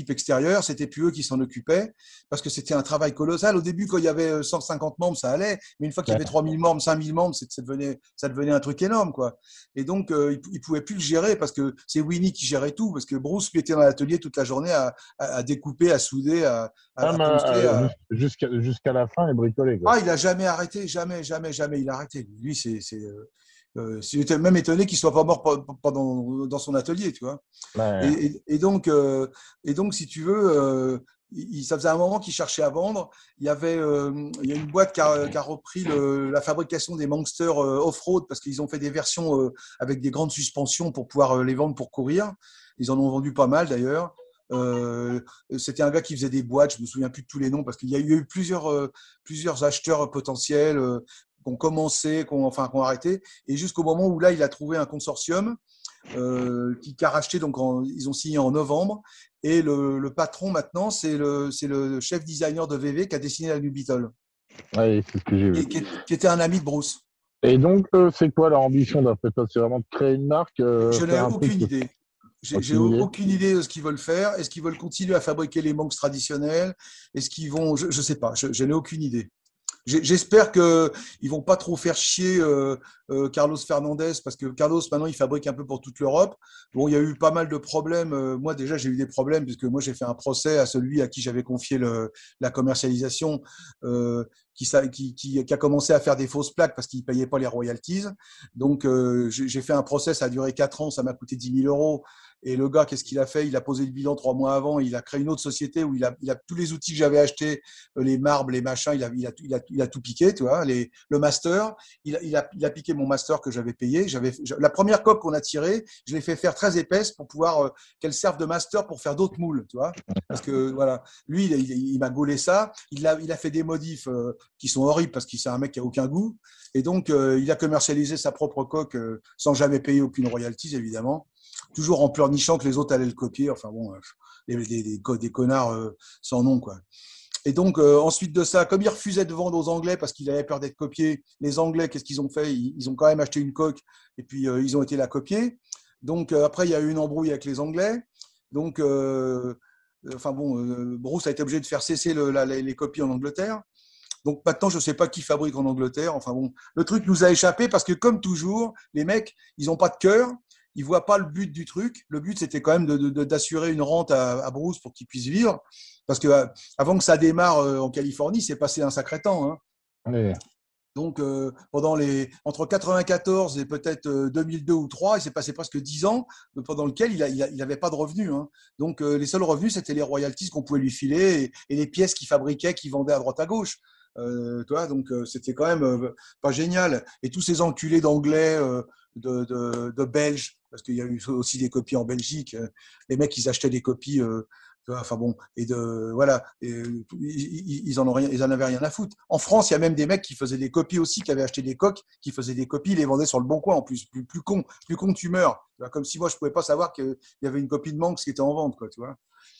extérieure. C'était plus eux qui s'en occupaient parce que c'était un travail colossal. Au début, quand il y avait 150 membres, ça allait, mais une fois qu'il y avait 3000 membres, 5000 membres, ça devenait un truc énorme, quoi. Et donc, ils pouvaient plus le gérer parce que c'est Winnie qui gérait tout parce que Bruce lui était dans l'atelier toute la journée à découper, à souder, à Même poncer. jusqu'à la fin et bricoler, quoi. Ah, il a jamais arrêté, jamais, jamais, jamais il a arrêté. Lui, j'étais même étonné qu'il soit pas mort pendant dans son atelier, tu vois. Et, Ouais. et donc, si tu veux, ça faisait un moment qu'il cherchait à vendre. Il y a une boîte qui a repris la fabrication des Monsters off-road parce qu'ils ont fait des versions avec des grandes suspensions pour pouvoir les vendre pour courir. Ils en ont vendu pas mal d'ailleurs. Euh, C'était un gars qui faisait des boîtes, je me souviens plus de tous les noms parce qu'il y a eu plusieurs acheteurs potentiels qui ont commencé, enfin, qui ont arrêté, et jusqu'au moment où là, il a trouvé un consortium qui a racheté, donc ils ont signé en novembre, et le patron maintenant, c'est le chef designer de VV qui a dessiné la New Beetle, Ouais, c'est ce que j'ai vu. et qui était un ami de Bruce. Et donc, c'est quoi leur ambition d'après toi? C'est vraiment de créer une marque, Je n'ai faire un truc, aucune idée. J'ai aucune idée? aucune idée de ce qu'ils veulent faire. Est-ce qu'ils veulent continuer à fabriquer les manques traditionnels? Est-ce qu'ils vont… Je ne sais pas, je n'ai aucune idée. J'espère qu'ils ne vont pas trop faire chier Carlos Fernandez parce que Carlos, maintenant, il fabrique un peu pour toute l'Europe. Bon, il y a eu pas mal de problèmes. Moi, déjà, j'ai eu des problèmes puisque moi, j'ai fait un procès à celui à qui j'avais confié la commercialisation qui a commencé à faire des fausses plaques parce qu'il ne payait pas les royalties. Donc, j'ai fait un procès, ça a duré 4 ans, ça m'a coûté 10 000 euros. Et le gars, qu'est-ce qu'il a fait? Il a posé le bilan 3 mois avant. Il a créé une autre société où il a tous les outils que j'avais achetés, les marbres, les machins, il a tout piqué, tu vois, le master. Il a piqué mon master que j'avais payé. La première coque qu'on a tirée, je l'ai fait faire très épaisse pour pouvoir qu'elle serve de master pour faire d'autres moules, tu vois. Parce que voilà, lui, il m'a gaulé ça. Il a fait des modifs qui sont horribles parce que c'est un mec qui a aucun goût. Et donc, il a commercialisé sa propre coque sans jamais payer aucune royalties, évidemment. Toujours en pleurnichant que les autres allaient le copier. Enfin bon, des connards sans nom, quoi. Et donc, ensuite de ça, comme il refusait de vendre aux Anglais parce qu'il avait peur d'être copié, les Anglais, qu'est-ce qu'ils ont fait? Ils ont quand même acheté une coque et puis ils ont été la copier. Donc, après, il y a eu une embrouille avec les Anglais. Donc, enfin bon, Bruce a été obligé de faire cesser les copies en Angleterre. Donc maintenant, je ne sais pas qui fabrique en Angleterre. Enfin bon, le truc nous a échappé parce que comme toujours, les mecs, ils n'ont pas de cœur. Ils ne voient pas le but du truc. Le but, c'était quand même d'assurer une rente à Bruce pour qu'il puisse vivre. Parce que avant que ça démarre en Californie, c'est passé un sacré temps, hein. Allez. Donc, entre 94 et peut-être 2002 ou 3, il s'est passé presque 10 ans pendant lequel il n'avait pas de revenus, hein. Donc, les seuls revenus, c'était les royalties qu'on pouvait lui filer et les pièces qu'il fabriquait, qu'il vendait à droite à gauche. Tu vois, donc, c'était quand même pas génial. Et tous ces enculés d'anglais, de Belges, parce qu'il y a eu aussi des copies en Belgique, les mecs, ils achetaient des copies. Enfin bon, voilà, ils en avaient rien à foutre. En France, il y a même des mecs qui faisaient des copies aussi, qui avaient acheté des coques, qui faisaient des copies, ils les vendaient sur le bon coin en plus, plus con que tu meurs. Comme si moi je pouvais pas savoir qu'il y avait une copie de Manx qui était en vente, quoi, tu vois.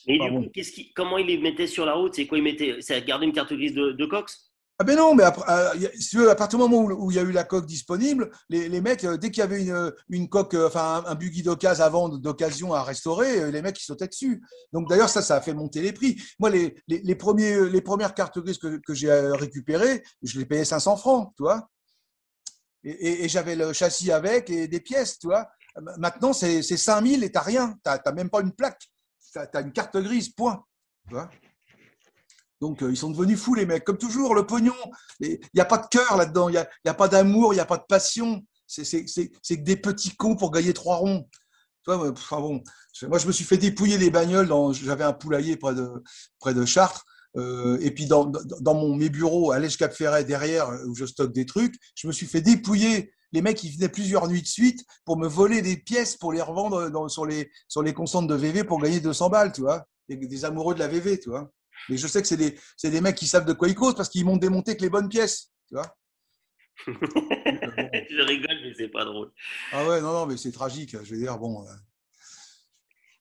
Et Enfin, du coup, bon. comment il les mettait sur la route? C'est quoi il mettait? C'est garder une carte grise de Cox? Ah ben non, mais après, si tu veux, à partir du moment où il y a eu la coque disponible, les mecs, dès qu'il y avait une coque, enfin un buggy d'occasion à vendre, d'occasion à restaurer, les mecs ils sautaient dessus. Donc d'ailleurs ça a fait monter les prix. Moi les premières cartes grises que j'ai récupérées, je les payais 500 francs, tu vois. Et j'avais le châssis avec et des pièces, tu vois. Maintenant, c'est 5000 et tu n'as rien. Tu n'as même pas une plaque. Tu as une carte grise, point. Tu vois. Donc, ils sont devenus fous, les mecs. Comme toujours, le pognon, il n'y a pas de cœur là-dedans. Il n'y a pas d'amour, il n'y a pas de passion. C'est que des petits cons pour gagner 3 ronds. Tu vois, enfin bon, moi, je me suis fait dépouiller les bagnoles. J'avais un poulailler près de Chartres. Et puis, mes bureaux à l'Èche-Cap-Ferret, derrière, où je stocke des trucs, je me suis fait dépouiller. Les mecs, ils venaient plusieurs nuits de suite pour me voler des pièces pour les revendre sur les concentres de VV pour gagner 200 balles, tu vois. Des amoureux de la VV, tu vois. Mais je sais que c'est des mecs qui savent de quoi ils causent parce qu'ils m'ont démonté que les bonnes pièces, tu vois. Je rigole, mais c'est pas drôle. Ah ouais, non, mais c'est tragique. Je veux dire, bon.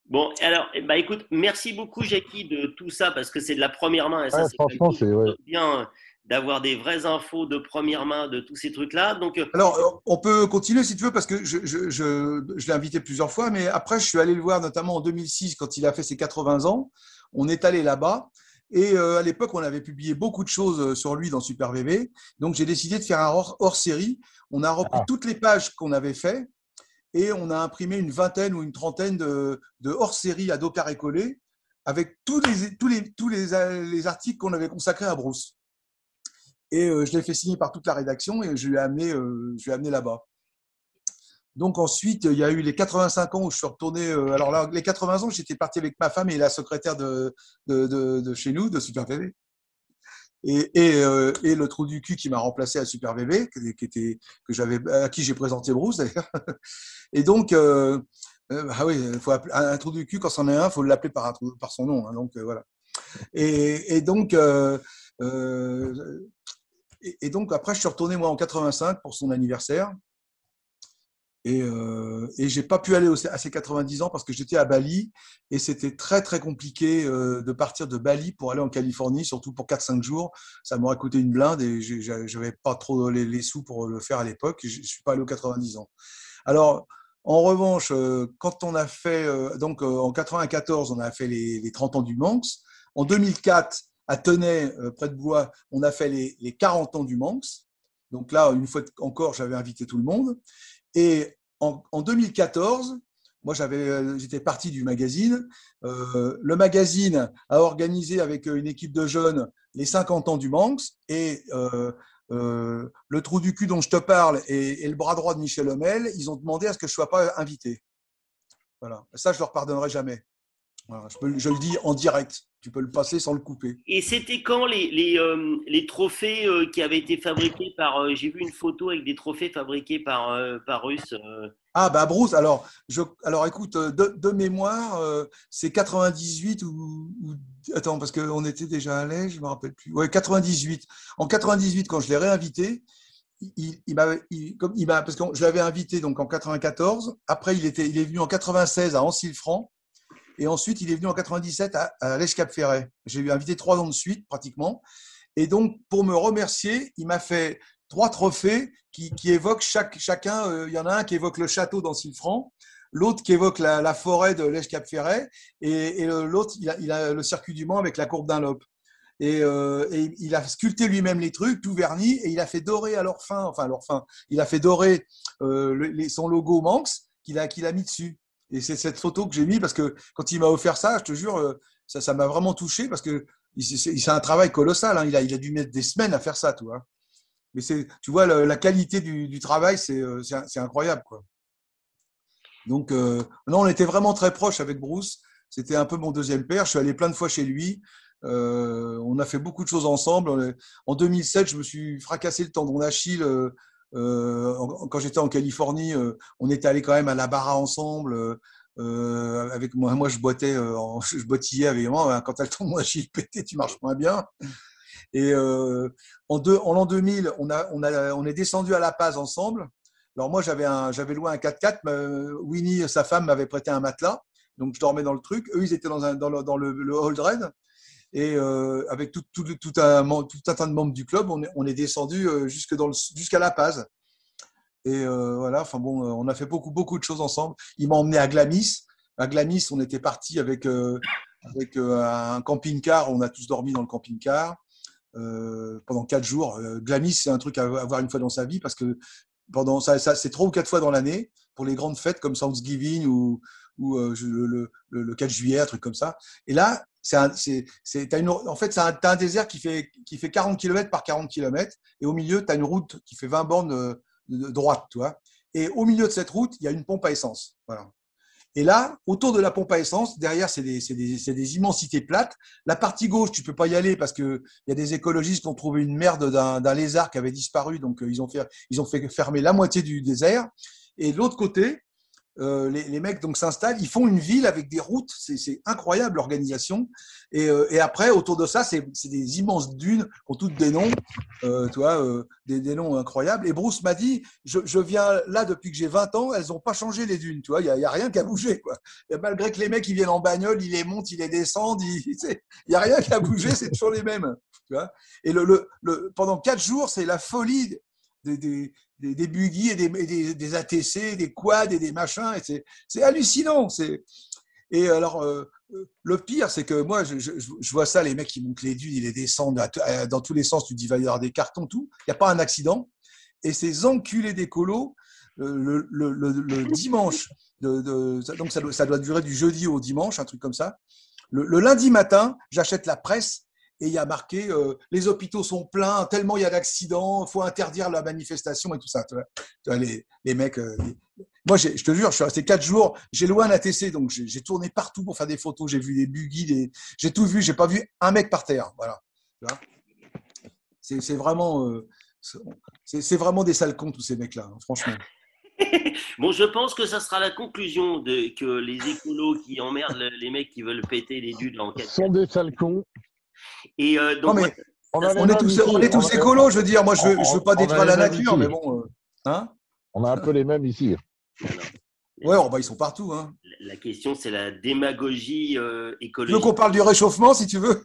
Bon, alors, bah écoute, merci beaucoup, Jackie, de tout ça, parce que c'est de la première main, et ça, Ouais, c'est quand même franchement, c'est. Ouais. bien d'avoir des vraies infos de première main de tous ces trucs-là. Donc, Alors, on peut continuer si tu veux, parce que je l'ai invité plusieurs fois, mais après, je suis allé le voir notamment en 2006, quand il a fait ses 80 ans. On est allé là-bas. Et à l'époque, on avait publié beaucoup de choses sur lui dans Super VV. Donc, j'ai décidé de faire un hors-série. On a repris Ah, toutes les pages qu'on avait fait et on a imprimé une vingtaine ou une trentaine de hors-série à dos carré collé avec tous les articles qu'on avait consacrés à Bruce. Et je l'ai fait signer par toute la rédaction et je lui ai amené là-bas. Donc ensuite, il y a eu les 85 ans où je suis retourné. Alors là, les 80 ans, j'étais parti avec ma femme et la secrétaire de chez nous, de Super VV. Et le trou du cul qui m'a remplacé à Super VV, à qui j'ai présenté Bruce d'ailleurs. Et donc, ah oui, faut appeler, un trou du cul, quand c'en est un, il faut l'appeler par son nom. Hein, donc voilà. Et donc, donc, après, je suis retourné moi en 85 pour son anniversaire. Et j'ai pas pu aller à ses 90 ans parce que j'étais à Bali et c'était très très compliqué de partir de Bali pour aller en Californie, surtout pour 4-5 jours. Ça m'aurait coûté une blinde et j'avais pas trop les sous pour le faire à l'époque. Je suis pas allé aux 90 ans. Alors, en revanche, quand on a fait, en 94, on a fait les 30 ans du Manx. En 2004, à Tenay, près de Blois, on a fait les 40 ans du Manx. Donc là, une fois encore, j'avais invité tout le monde. Et en 2014, moi, j'étais parti du magazine. Le magazine a organisé avec une équipe de jeunes les 50 ans du Manx et le trou du cul dont je te parle et le bras droit de Michel Homel, ils ont demandé à ce que je ne sois pas invité. Voilà. Ça, je ne leur pardonnerai jamais. Voilà. Je le dis en direct. Tu peux le passer sans le couper. et c'était quand les trophées qui avaient été fabriqués par. J'ai vu une photo avec des trophées fabriqués par Russe. Ah, bah Bruce, alors écoute, de mémoire, c'est 98 Attends, parce qu'on était déjà allé, je ne me rappelle plus. Ouais, 98. En 98, quand je l'ai réinvité, parce que je l'avais invité donc en 94. Après, il est venu en 96 à Ancy-le-Franc. Et ensuite, il est venu en 97 à l'Èche-Cap-Ferret. J'ai invité 3 ans de suite, pratiquement. Et donc, pour me remercier, il m'a fait 3 trophées qui évoquent chacun. Il y en a un qui évoque le château d'Ancy-le-Franc, l'autre qui évoque la forêt de l'Èche-Cap-Ferret, et l'autre, il a le circuit du Mans avec la courbe d'Unlop. Et il a sculpté lui-même les trucs, tout verni, et il a fait dorer à leur fin, il a fait dorer son logo Manx qu'il a mis dessus. Et c'est cette photo que j'ai mis parce que quand il m'a offert ça, je te jure, ça m'a vraiment touché parce que c'est un travail colossal. Hein. Il a dû mettre des semaines à faire ça, tu vois. Mais tu vois, la qualité du travail, c'est incroyable, quoi. Donc, non, on était vraiment très proches avec Bruce. C'était un peu mon deuxième père. Je suis allé plein de fois chez lui. On a fait beaucoup de choses ensemble. En 2007, je me suis fracassé le tendon d'Achille. Quand j'étais en Californie, on était allé quand même à la Barra ensemble. Avec moi, je boitais, je boitillais évidemment. Quand tu as le tendon d'Achille pété, tu marches moins bien. Et en l'an 2000, on est descendu à La Paz ensemble. Alors moi, j'avais loué un 4x4. Winnie, sa femme, m'avait prêté un matelas. Donc, je dormais dans le truc. Eux, ils étaient dans le Hold Red. Et avec tout un tas de membres du club, on est descendu jusqu'à La Paz. Et voilà, enfin bon, on a fait beaucoup de choses ensemble. Il m'a emmené à Glamis. À Glamis, on était parti avec un camping-car. On a tous dormi dans le camping-car pendant 4 jours. Glamis, c'est un truc à voir une fois dans sa vie parce que pendant ça, c'est 3 ou 4 fois dans l'année pour les grandes fêtes comme Thanksgiving ou le 4 juillet, un truc comme ça. Et là, en fait, t'as un désert qui fait 40 km par 40 km et au milieu, tu as une route qui fait 20 bornes de droite, tu vois. Et au milieu de cette route, il y a une pompe à essence. Voilà. Et là, autour de la pompe à essence, derrière, c'est des immensités plates. La partie gauche, tu peux pas y aller parce que il y a des écologistes qui ont trouvé une merde d'un lézard qui avait disparu, donc ils ont fait fermer la moitié du désert. Et de l'autre côté, les mecs donc s'installent, ils font une ville avec des routes, c'est incroyable l'organisation. Et après, autour de ça, c'est des immenses dunes qui ont toutes des noms, tu vois, des noms incroyables. Et Bruce m'a dit, je viens là depuis que j'ai 20 ans, elles n'ont pas changé les dunes, tu vois, il y a rien qui a bougé, quoi. Et malgré que les mecs ils viennent en bagnole, ils les montent, ils les descendent, il y a rien qui a bougé, c'est toujours les mêmes, tu vois. Et pendant 4 jours, c'est la folie des buggy et des ATC, des quads et des machins. Et c'est hallucinant. Et alors, le pire, c'est que moi, je vois ça, les mecs qui montent les dunes, ils les descendent dans tous les sens. Tu te dis, il va y avoir des cartons, tout. Il n'y a pas un accident. Et ces enculés d'écolos, le dimanche, donc ça doit durer du jeudi au dimanche, un truc comme ça. Le lundi matin, j'achète la presse. Et il y a marqué les hôpitaux sont pleins, tellement il y a d'accidents, il faut interdire la manifestation et tout ça. Tu vois, les mecs. Moi, je te jure, je suis resté 4 jours. J'ai loué un ATC, donc j'ai tourné partout pour faire des photos. J'ai vu des buggy, j'ai tout vu. J'ai pas vu un mec par terre. Voilà. Tu vois, c'est vraiment, c'est vraiment des sales cons tous ces mecs-là, hein, franchement. Bon, je pense que ça sera la conclusion que les écolos qui emmerdent les mecs qui veulent péter les dunes en 4 sont des sales cons. Et donc, non, mais on est tous écolos, je veux dire. Moi, je veux pas détruire la nature, mais bon. Hein, on a un peu les mêmes ici. Ouais, ils sont partout. Hein. La question, c'est la démagogie écologique. Tu veux qu'on parle du réchauffement, si tu veux?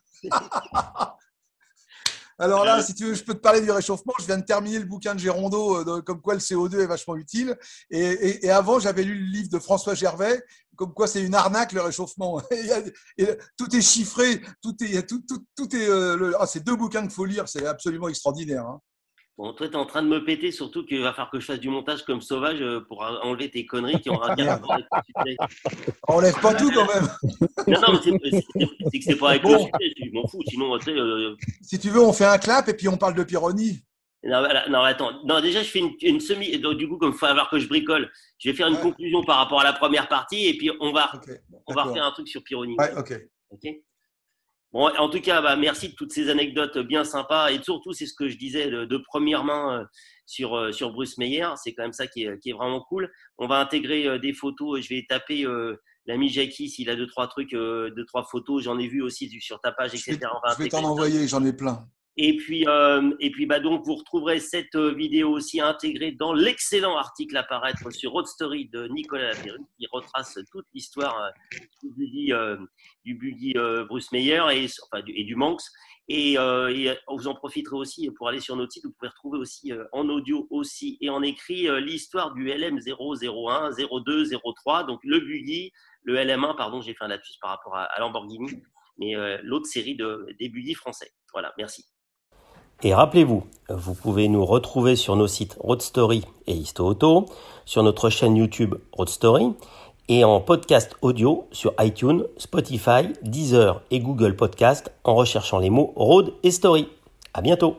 Alors là, si tu veux, je peux te parler du réchauffement. Je viens de terminer le bouquin de Gérondeau, comme quoi le CO2 est vachement utile. Et avant, j'avais lu le livre de François Gervais, comme quoi c'est une arnaque le réchauffement. Tout est chiffré, tout est. C'est 2 bouquins qu'il faut lire, c'est absolument extraordinaire. Hein. Bon, toi, tu es en train de me péter, surtout qu'il va falloir que je fasse du montage comme sauvage pour enlever tes conneries qui ont un rapport avec le sujet. Enlève pas tout quand même. Non, c'est que c'est pas avec le sujet, je m'en fous. Sinon, tu sais. Si tu veux, on fait un clap et puis on parle de Pironi. Non, attends. Non, déjà, je fais une semi. Donc, du coup, comme il faut avoir que je bricole, je vais faire une conclusion par rapport à la première partie et puis on va refaire un truc sur Pironi. Ouais, ok. Bon, en tout cas, merci de toutes ces anecdotes bien sympas et surtout, c'est ce que je disais de première main sur Bruce Meyer. C'est quand même ça qui est vraiment cool. On va intégrer des photos. Je vais taper l'ami Jackie s'il a 2-3 trucs, 2-3 photos. J'en ai vu aussi sur ta page, etc. Je vais t'en envoyer, j'en ai plein. Et puis, donc, vous retrouverez cette vidéo aussi intégrée dans l'excellent article à paraître sur Road Story de Nicolas Lapéru, qui retrace toute l'histoire du buggy Bruce Meyer et du Manx. Et vous en profiterez aussi pour aller sur notre site. Vous pouvez retrouver aussi en audio aussi et en écrit l'histoire du LM001, 02, 03, donc le buggy, le LM1, pardon, j'ai fait un lapsus par rapport à Lamborghini, mais l'autre série des buggy français. Voilà, merci. Et rappelez-vous, vous pouvez nous retrouver sur nos sites Road Story et Histo Auto, sur notre chaîne YouTube Road Story et en podcast audio sur iTunes, Spotify, Deezer et Google Podcast en recherchant les mots Road et Story. À bientôt.